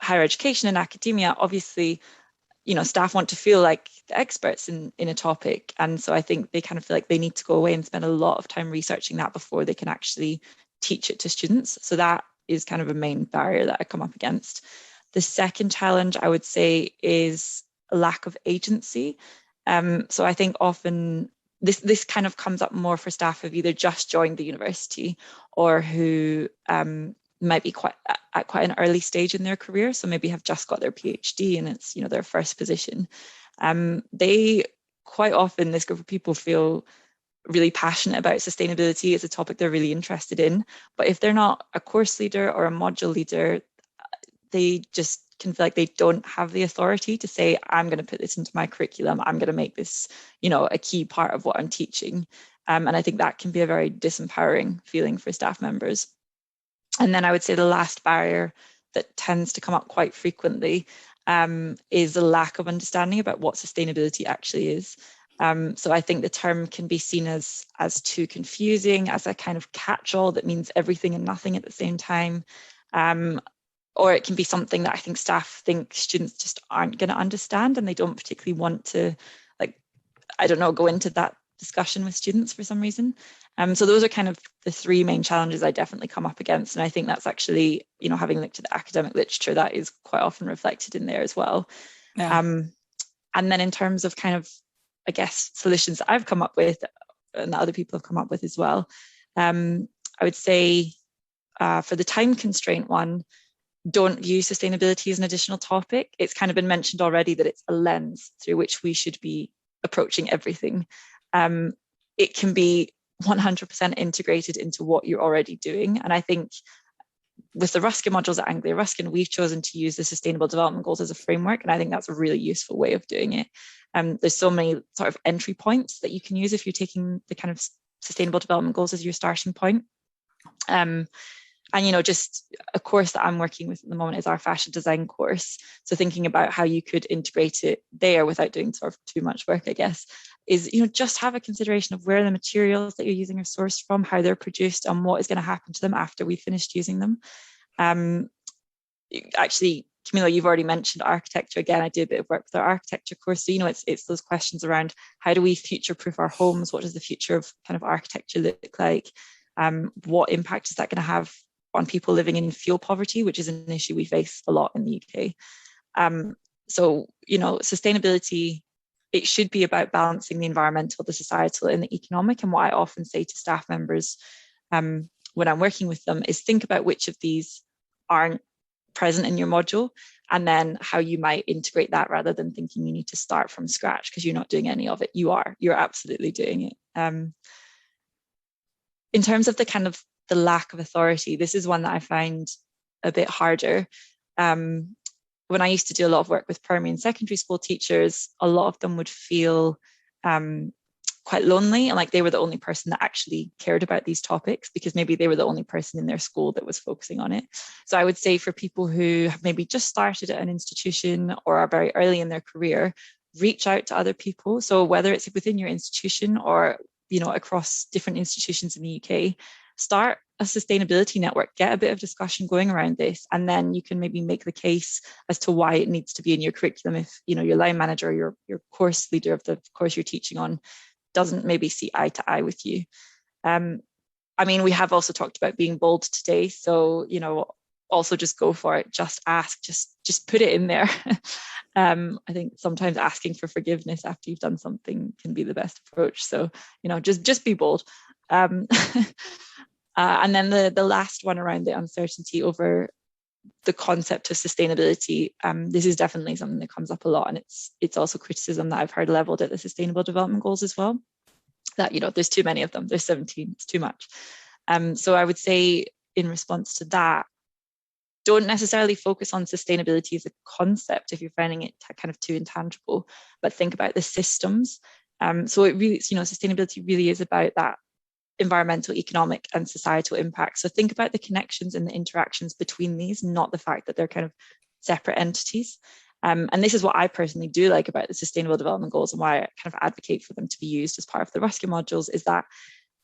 higher education and academia, obviously, you know, staff want to feel like the experts in a topic. And so I think they kind of feel like they need to go away and spend a lot of time researching that before they can actually teach it to students. So that is kind of a main barrier that I come up against. The second challenge I would say is a lack of agency. So I think often this kind of comes up more for staff who've either just joined the university or who might be at quite an early stage in their career. So maybe have just got their PhD and it's, you know, their first position. They quite often, this group of people feel really passionate about sustainability. It's a topic they're really interested in. But if they're not a course leader or a module leader, they just can feel like they don't have the authority to say, I'm going to put this into my curriculum. I'm going to make this, you know, a key part of what I'm teaching. And I think that can be a very disempowering feeling for staff members. And then I would say the last barrier that tends to come up quite frequently is a lack of understanding about what sustainability actually is. So I think the term can be seen as too confusing, as a kind of catch-all that means everything and nothing at the same time. Or it can be something that I think staff think students just aren't going to understand, and they don't particularly want to, like, I don't know, go into that discussion with students for some reason. So those are kind of the three main challenges I definitely come up against. And I think that's actually, you know, having looked at the academic literature, that is quite often reflected in there as well. Yeah. And then in terms of kind of, I guess, solutions that I've come up with and that other people have come up with as well, I would say for the time constraint one, don't view sustainability as an additional topic. It's kind of been mentioned already that it's a lens through which we should be approaching everything. It can be 100% integrated into what you're already doing. And I think with the Ruskin modules at Anglia Ruskin, we've chosen to use the Sustainable Development Goals as a framework. And I think that's a really useful way of doing it. There's so many sort of entry points that you can use if you're taking the kind of Sustainable Development Goals as your starting point. And, you know, just a course that I'm working with at the moment is our fashion design course. So thinking about how you could integrate it there without doing sort of too much work, I guess, is, you know, just have a consideration of where the materials that you're using are sourced from, how they're produced, and what is going to happen to them after we've finished using them. Actually, Camilo, you've already mentioned architecture. Again, I did a bit of work with our architecture course. So, you know, it's those questions around how do we future-proof our homes? What does the future of kind of architecture look like? What impact is that going to have on people living in fuel poverty, which is an issue we face a lot in the UK. So, you know, sustainability, it should be about balancing the environmental, the societal, and the economic. And what I often say to staff members when I'm working with them is think about which of these aren't present in your module, and then how you might integrate that rather than thinking you need to start from scratch because you're not doing any of it. You're absolutely doing it. In terms of the kind of the lack of authority, this is one that I find a bit harder. When I used to do a lot of work with primary and secondary school teachers, a lot of them would feel quite lonely and like they were the only person that actually cared about these topics because maybe they were the only person in their school that was focusing on it. So I would say for people who have maybe just started at an institution or are very early in their career, reach out to other people. So whether it's within your institution or, you know, across different institutions in the UK, start a sustainability network, get a bit of discussion going around this, and then you can maybe make the case as to why it needs to be in your curriculum if, you know, your line manager or your course leader of the course you're teaching on doesn't maybe see eye to eye with you. I mean, we have also talked about being bold today, so, you know, also just go for it, just ask, just put it in there. I think sometimes asking for forgiveness after you've done something can be the best approach. So, you know, just be bold. And then the last one around the uncertainty over the concept of sustainability. This is definitely something that comes up a lot, and it's also criticism that I've heard leveled at the Sustainable Development Goals as well. That, you know, there's too many of them. There's 17. It's too much. So I would say in response to that, don't necessarily focus on sustainability as a concept if you're finding it kind of too intangible, but think about the systems. So it really, you know, sustainability really is about that environmental, economic, and societal impact. So think about the connections and the interactions between these, not the fact that they're kind of separate entities. And this is what I personally do like about the Sustainable Development Goals and why I kind of advocate for them to be used as part of the Ruskin modules, is that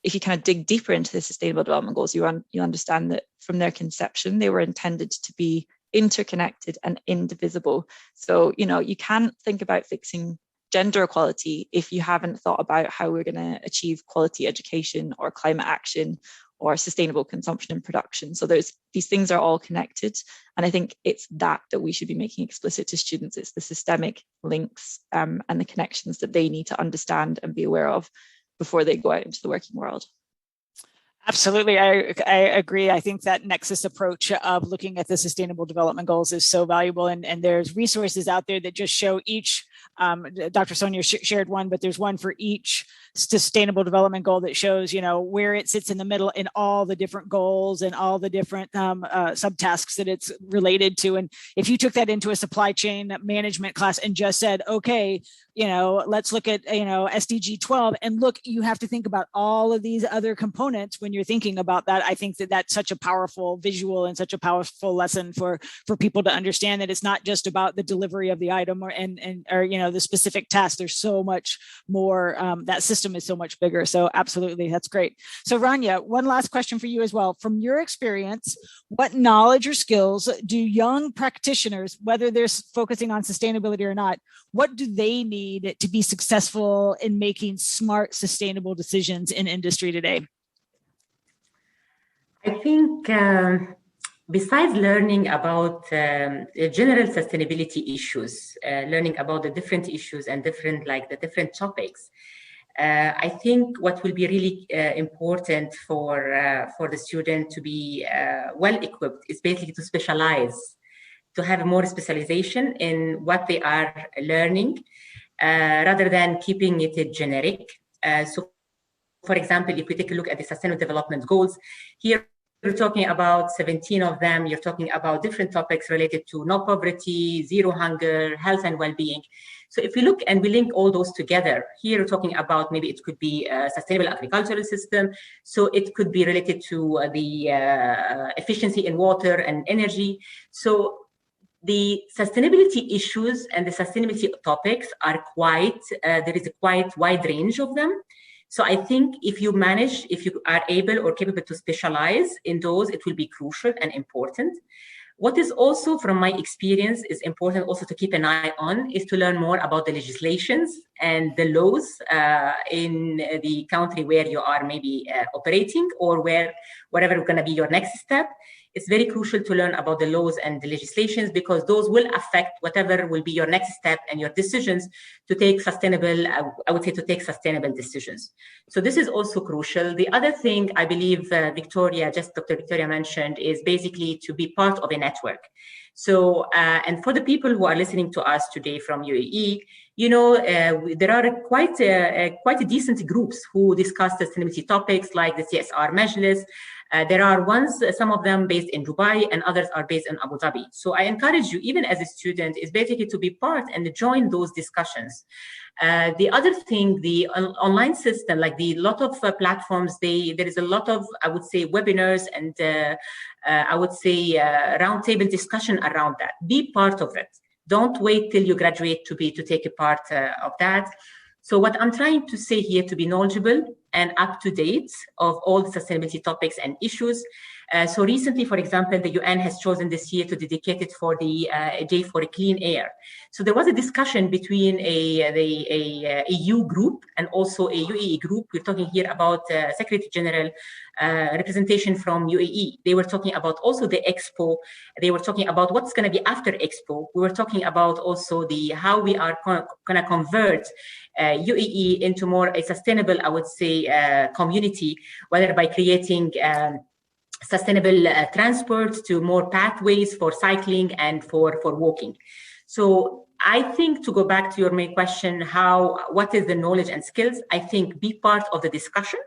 if you kind of dig deeper into the Sustainable Development Goals, you understand that from their conception, they were intended to be interconnected and indivisible. So, you know, you can't think about fixing gender equality if you haven't thought about how we're going to achieve quality education or climate action or sustainable consumption and production. So these things are all connected. And I think it's that we should be making explicit to students. It's the systemic links and the connections that they need to understand and be aware of before they go out into the working world. Absolutely, I agree. I think that nexus approach of looking at the Sustainable Development Goals is so valuable, and there's resources out there that just show each. Dr. Sonia shared one, but there's one for each Sustainable Development Goal that shows, you know, where it sits in the middle in all the different goals and all the different subtasks that it's related to. And if you took that into a supply chain management class and just said, okay, you know, let's look at, you know, SDG 12, and look, you have to think about all of these other components when you're thinking about that. I think that that's such a powerful visual and such a powerful lesson for people to understand that it's not just about the delivery of the item or you know, the specific task. There's so much more. That system is so much bigger. So absolutely, that's great. So Rania, one last question for you as well. From your experience, what knowledge or skills do young practitioners, whether they're focusing on sustainability or not, what do they need to be successful in making smart, sustainable decisions in industry today? I think besides learning about general sustainability issues, learning about the different issues and different topics, I think what will be really important for the student to be well equipped is basically to specialize, to have more specialization in what they are learning, rather than keeping it generic. So, for example, if we take a look at the Sustainable Development Goals, here we're talking about 17 of them. You're talking about different topics related to no poverty, zero hunger, health and well-being. So if we look and we link all those together, here we're talking about maybe it could be a sustainable agricultural system. So it could be related to the efficiency in water and energy. So the sustainability issues and the sustainability topics are quite, there is a quite wide range of them. So I think if you manage, if you are able or capable to specialize in those, it will be crucial and important. What is also, from my experience, is important also to keep an eye on is to learn more about the legislations and the laws in the country where you are maybe operating, or wherever going to be your next step. It's very crucial to learn about the laws and the legislations, because those will affect whatever will be your next step and your decisions to take sustainable, I would say, to take sustainable decisions. So this is also crucial. The other thing I believe Dr. Victoria mentioned is basically to be part of a network. So, and for the people who are listening to us today from UAE, you know, there are quite a decent groups who discuss sustainability topics, like the CSR Majlis. There are ones, some of them based in Dubai and others are based in Abu Dhabi. So I encourage you, even as a student, is basically to be part and join those discussions. The other thing, the online system, like the lot of platforms, there is a lot of, I would say, webinars and I would say roundtable discussion around that. Be part of it. Don't wait till you graduate to take a part of that. So what I'm trying to say here, to be knowledgeable and up to date of all the sustainability topics and issues. So recently, for example, the UN has chosen this year to dedicate it for the Day for Clean Air. So there was a discussion between a EU group and also a UAE group. We're talking here about Secretary General representation from UAE. They were talking about also the Expo. They were talking about what's going to be after Expo. We were talking about also how we are going to convert UAE into more a sustainable, I would say, community, whether by creating sustainable transport to more pathways for cycling and for walking. So I think, to go back to your main question, what is the knowledge and skills? I think be part of the discussion.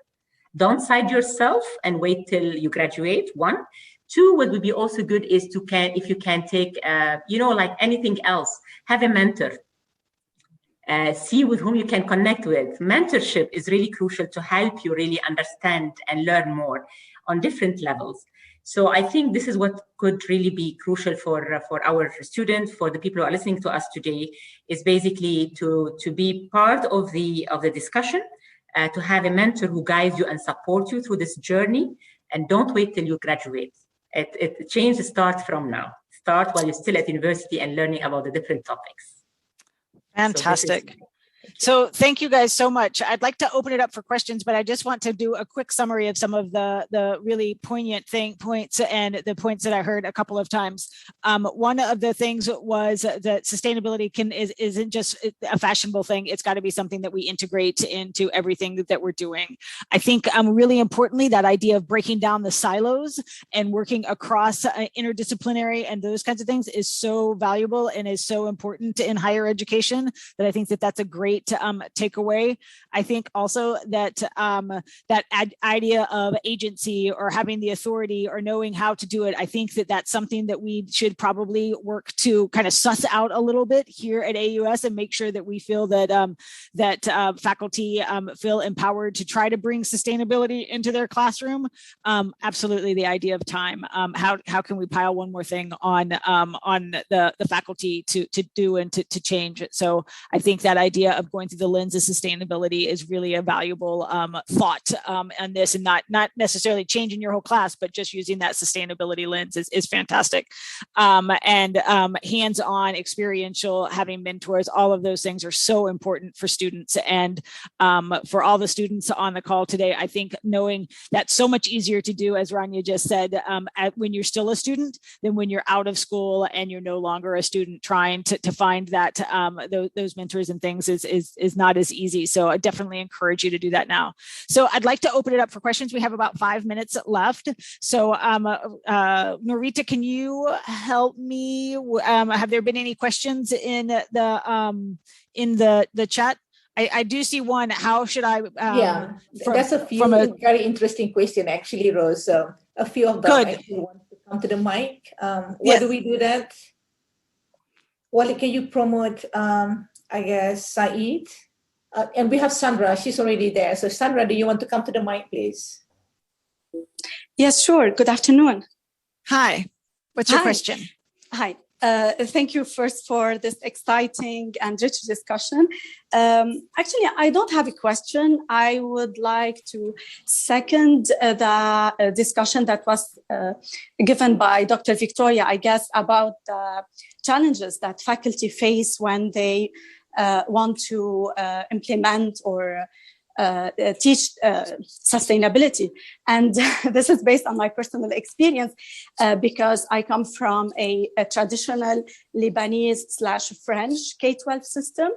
Don't side yourself and wait till you graduate, one. Two, what would be also good is if you can take, like anything else, have a mentor. See with whom you can connect with. Mentorship is really crucial to help you really understand and learn more on different levels. So I think this is what could really be crucial for our students, for the people who are listening to us today, is basically to be part of the discussion, to have a mentor who guides you and supports you through this journey, and don't wait till you graduate. Change starts from now. Start while you're still at university and learning about the different topics. Fantastic. So thank you guys so much. I'd like to open it up for questions, but I just want to do a quick summary of some of the really poignant points and the points that I heard a couple of times. One of the things was that sustainability isn't just a fashionable thing. It's got to be something that we integrate into everything that we're doing. I think really importantly, that idea of breaking down the silos and working across interdisciplinary and those kinds of things is so valuable and is so important in higher education that I think that's a great takeaway. I think also that that idea of agency or having the authority or knowing how to do it, I think that's something that we should probably work to kind of suss out a little bit here at AUS and make sure that we feel that faculty feel empowered to try to bring sustainability into their classroom. Absolutely, the idea of time. How can we pile one more thing on the faculty to do and to change it? So I think that idea of going through the lens of sustainability is really a valuable thought on this, and not necessarily changing your whole class, but just using that sustainability lens is fantastic. And hands-on, experiential, having mentors, all of those things are so important for students. And for all the students on the call today, I think knowing that's so much easier to do, as Rania just said, when you're still a student than when you're out of school and you're no longer a student, trying to find that those mentors and things is is not as easy. So I definitely encourage you to do that now. So I'd like to open it up for questions. We have about 5 minutes left. So Norita, can you help me? Have there been any questions in the chat? I do see one. How should I? That's a very interesting question, actually, Rose. A few of them actually want to come to the mic. Why do we do that? Well, can you promote, I guess, Saeed? And we have Sandra. She's already there. So, Sandra, do you want to come to the mic, please? Yes, sure. Good afternoon. Hi. What's your question? Hi. Thank you first for this exciting and rich discussion. Actually, I don't have a question. I would like to second the discussion that was given by Dr. Victoria, I guess, about the challenges that faculty face when they want to implement or teach sustainability. And this is based on my personal experience because I come from a traditional Lebanese/French K-12 system.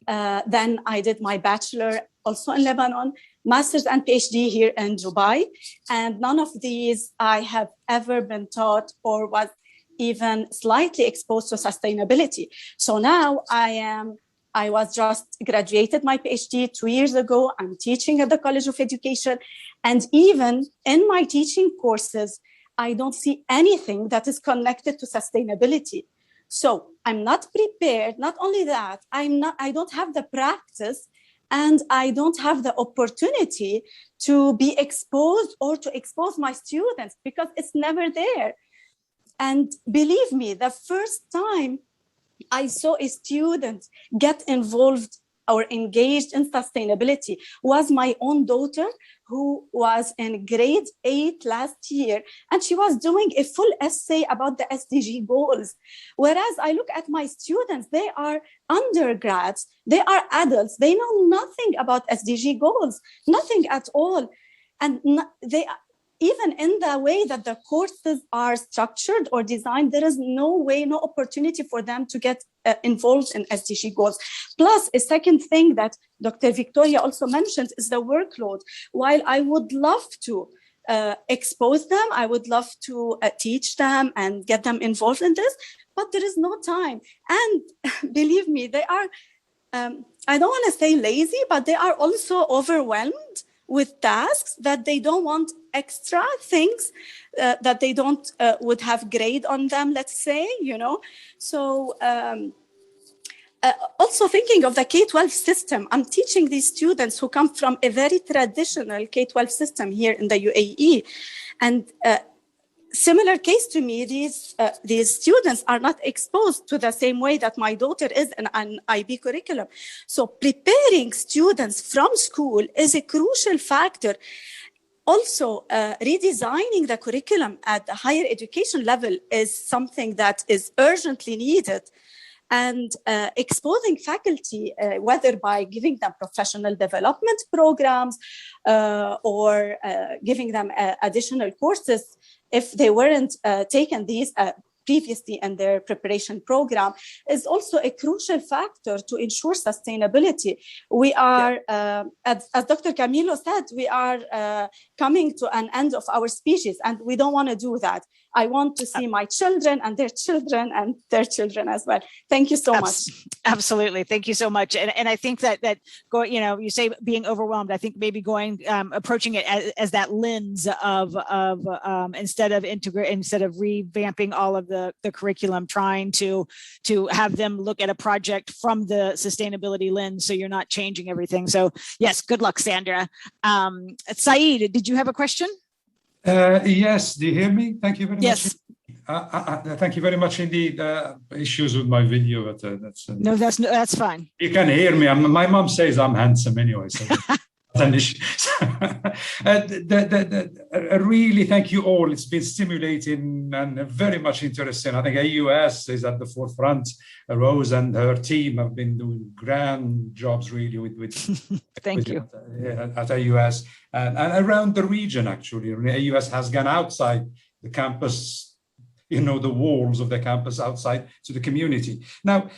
Then I did my bachelor also in Lebanon, master's and PhD here in Dubai. And none of these I have ever been taught or was even slightly exposed to sustainability. So now I was just graduated my PhD 2 years ago. I'm teaching at the College of Education. And even in my teaching courses, I don't see anything that is connected to sustainability. So I'm not prepared. Not only that, I don't have the practice and I don't have the opportunity to be exposed or to expose my students because it's never there. And believe me, the first time I saw a student get involved or engaged in sustainability was my own daughter, who was in grade 8 last year, and she was doing a full essay about the SDG goals. Whereas I look at my students, they are undergrads, they are adults, they know nothing about SDG goals, nothing at all. And even in the way that the courses are structured or designed, there is no way, no opportunity for them to get involved in SDG goals. Plus, a second thing that Dr. Victoria also mentioned is the workload. While I would love to expose them, I would love to teach them and get them involved in this, but there is no time. And believe me, they are, I don't want to say lazy, but they are also overwhelmed with tasks that they don't want extra things that they don't would have grade on them, let's say, you know. So also thinking of the K-12 system, I'm teaching these students who come from a very traditional K-12 system here in the UAE. And similar case to me, these students are not exposed to the same way that my daughter is in an IB curriculum. So preparing students from school is a crucial factor. Also, redesigning the curriculum at the higher education level is something that is urgently needed. And exposing faculty, whether by giving them professional development programs or giving them additional courses, if they weren't taken these previously in their preparation program, is also a crucial factor to ensure sustainability. We are, as Dr. Camilo said, we are coming to an end of our species, and we don't want to do that. I want to see my children and their children as well. Thank you so much. Absolutely. Thank you so much. And I think that going, you know, you say being overwhelmed, I think maybe going, approaching it as that lens of instead of revamping all of the curriculum, trying to have them look at a project from the sustainability lens, so you're not changing everything. So yes, good luck, Sandra. Saeed, did you have a question? Yes, do you hear me? Thank you very much. Yes. Thank you very much indeed. Issues with my video, but that's fine. You can hear me. My mom says I'm handsome anyway, so that's an issue. Really, thank you all. It's been stimulating and very much interesting. I think AUS is at the forefront. Rose and her team have been doing grand jobs, really, with thank you at AUS and around the region. Actually, AUS has gone outside the campus, you know, the walls of the campus, outside to the community. Now,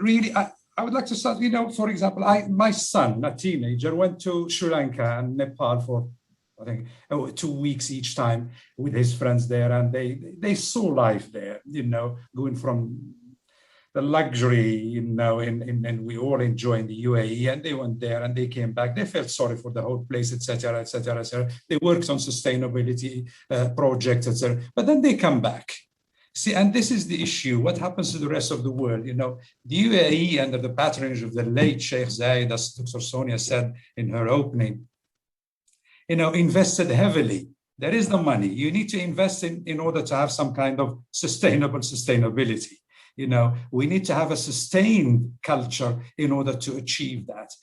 really, I would like to start, for example, my son, a teenager, went to Sri Lanka and Nepal for, I think, 2 weeks each time with his friends there. And they saw life there, going from the luxury, and we all enjoy in the UAE, and they went there and they came back. They felt sorry for the whole place, etc., etc., etc. They worked on sustainability projects, etc. But then they come back. See, and this is the issue. What happens to the rest of the world? The UAE, under the patronage of the late Sheikh Zayed, as Dr. Sonia said in her opening, invested heavily. There is the money. You need to invest in order to have some kind of sustainability. We need to have a sustained culture in order to achieve that.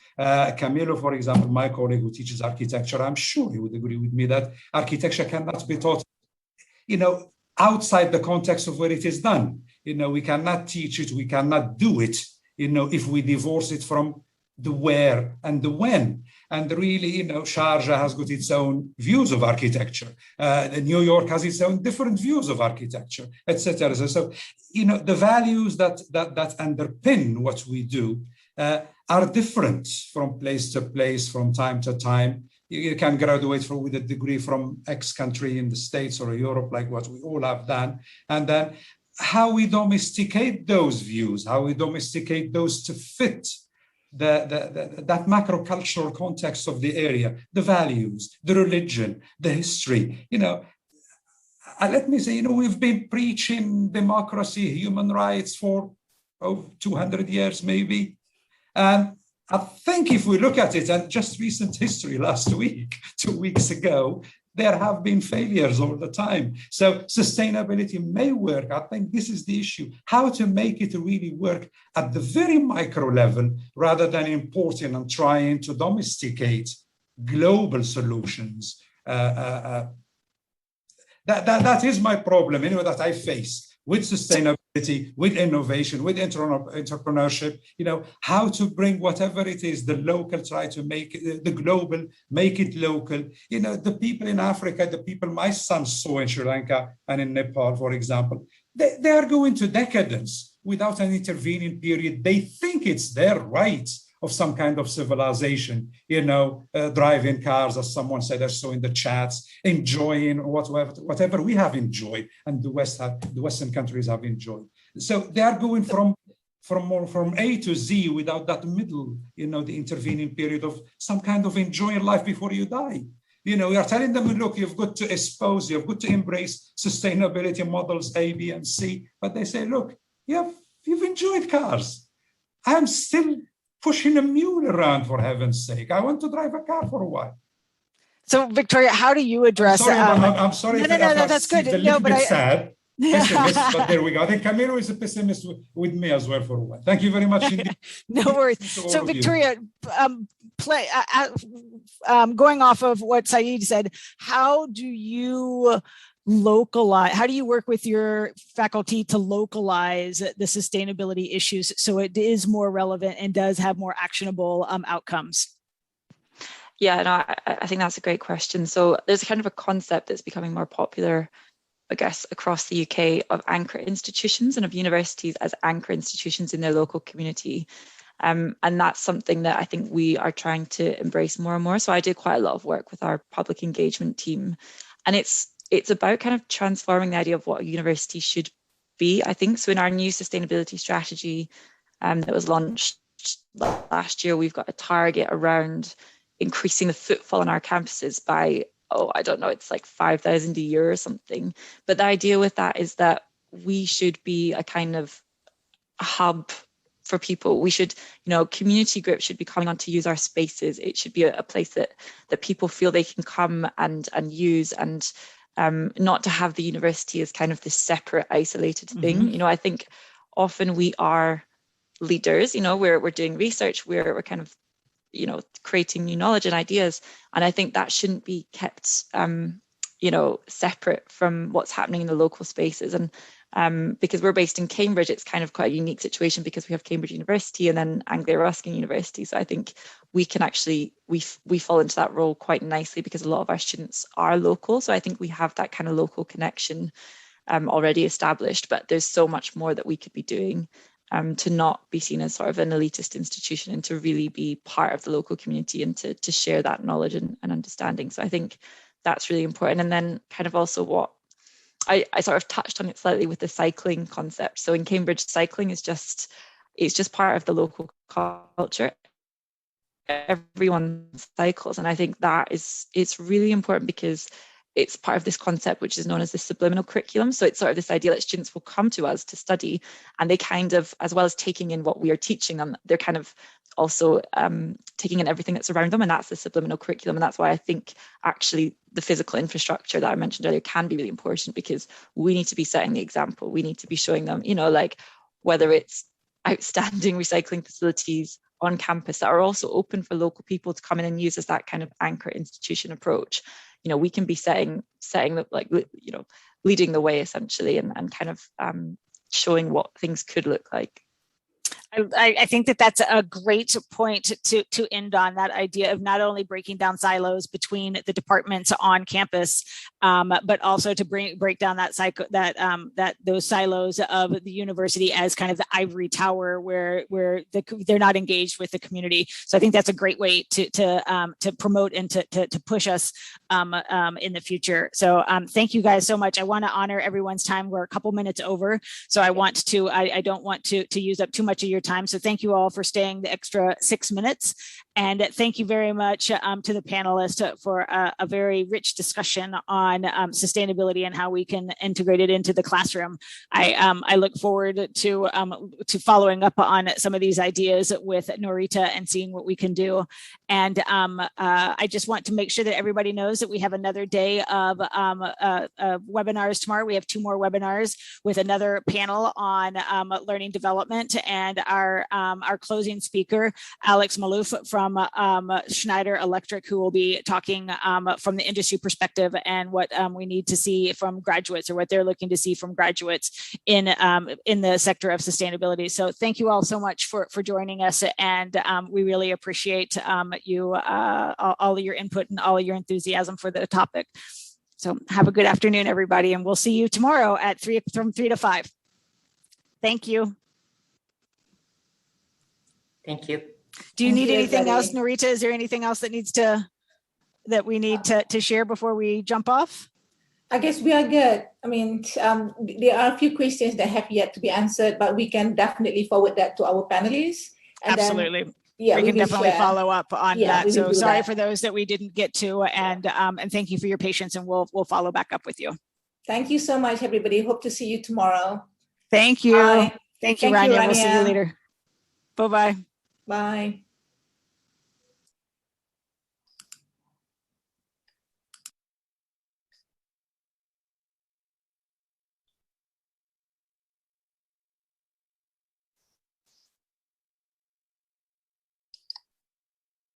Camilo, for example, my colleague who teaches architecture, I'm sure he would agree with me that architecture cannot be taught, outside the context of where it is done. We cannot teach it, we cannot do it, if we divorce it from the where and the when. And really, Sharjah has got its own views of architecture. New York has its own different views of architecture, etc. So, the values that underpin what we do are different from place to place, from time to time. You can graduate with a degree from X country in the States or Europe, like what we all have done. And then how we domesticate those views, how we domesticate those to fit that macro-cultural context of the area, the values, the religion, the history. Let me say, we've been preaching democracy, human rights for 200 years maybe. And I think if we look at it, and just recent history last week, 2 weeks ago, there have been failures all the time. So sustainability may work. I think this is the issue, how to make it really work at the very micro level, rather than importing and trying to domesticate global solutions. That is my problem, that I face with sustainability, with innovation, with entrepreneurship, how to bring whatever it is, the local, try to make it, the global, make it local. The people in Africa, the people my son saw in Sri Lanka and in Nepal, for example, they are going to decadence without an intervening period. They think it's their right of some kind of civilization, driving cars, as someone said, I saw in the chats, enjoying whatever we have enjoyed, and the Western countries have enjoyed. So they are going from A to Z without that middle, the intervening period of some kind of enjoying life before you die. We are telling them, look, you've got to expose, you've got to embrace sustainability models A, B, and C. But they say, look, you've enjoyed cars. I'm still pushing a mule around, for heaven's sake. I want to drive a car for a while. So, Victoria, how do you address? I'm sorry. No, that's good. Sad. Pessimist, but there we go. I think Camilo is a pessimist with me as well for a while. Thank you very much indeed. No worries. So, Victoria, going off of what Saeed said, how do you work with your faculty to localize the sustainability issues so it is more relevant and does have more actionable outcomes? Yeah, no, I think that's a great question. So there's kind of a concept that's becoming more popular, I guess, across the UK, of anchor institutions and of universities as anchor institutions in their local community. And that's something that I think we are trying to embrace more and more. So I did quite a lot of work with our public engagement team, and it's about kind of transforming the idea of what a university should be, I think. So in our new sustainability strategy that was launched last year, we've got a target around increasing the footfall on our campuses by, I don't know, it's like 5,000 a year or something. But the idea with that is that we should be a kind of hub for people. We should, community groups should be coming on to use our spaces. It should be a place that people feel they can come and use, and not to have the university as kind of this separate, isolated thing. I think often we are leaders, we're doing research, we're kind of, creating new knowledge and ideas. And I think that shouldn't be kept, separate from what's happening in the local spaces. And because we're based in Cambridge, it's kind of quite a unique situation because we have Cambridge University and then Ruskin University. So I think we can actually, we fall into that role quite nicely because a lot of our students are local. So I think we have that kind of local connection already established, but there's so much more that we could be doing. to not be seen as sort of an elitist institution and to really be part of the local community and to share that knowledge and understanding. So I think that's really important. And then kind of also what I sort of touched on it slightly with the cycling concept. So in Cambridge, cycling is just part of the local culture. Everyone cycles, and I think it's really important because it's part of this concept which is known as the subliminal curriculum. So it's sort of this idea that students will come to us to study, and they kind of, as well as taking in what we are teaching them, they're kind of also taking in everything that's around them, and that's the subliminal curriculum. And that's why I think actually the physical infrastructure that I mentioned earlier can be really important, because we need to be setting the example. We need to be showing them, like whether it's outstanding recycling facilities on campus that are also open for local people to come in and use as that kind of anchor institution approach. We can be setting leading the way essentially, and kind of showing what things could look like. I think that's a great point to end on, that idea of not only breaking down silos between the departments on campus, but also to break down that those silos of the university as kind of the ivory tower where they're not engaged with the community. So I think that's a great way to promote and to push us in the future. So thank you guys so much. I want to honor everyone's time. We're a couple minutes over, so I don't want to use up too much of your time. So thank you all for staying the extra 6 minutes. And thank you very much to the panelists for a very rich discussion on sustainability and how we can integrate it into the classroom. I look forward to following up on some of these ideas with Norita and seeing what we can do. And I just want to make sure that everybody knows that we have another day of webinars tomorrow. We have 2 more webinars with another panel on learning development, and our closing speaker, Alex Malouf from Schneider Electric, who will be talking from the industry perspective and what we need to see from graduates, or what they're looking to see from graduates in the sector of sustainability. So thank you all so much for joining us, and we really appreciate all of your input and all of your enthusiasm for the topic. So have a good afternoon, everybody, and we'll see you tomorrow from 3 to 5. Thank you. Thank you. Do you need anything else, Norita? Is there anything else that we need to share before we jump off? I guess we are good. I mean, there are a few questions that have yet to be answered, but we can definitely forward that to our panelists. And absolutely. Then, we can definitely follow up on that. So sorry for those that we didn't get to, and thank you for your patience, and we'll follow back up with you. Thank you so much, everybody. Hope to see you tomorrow. Thank you. Bye. Thank you, Rania. We'll see you later. Bye-bye. Bye.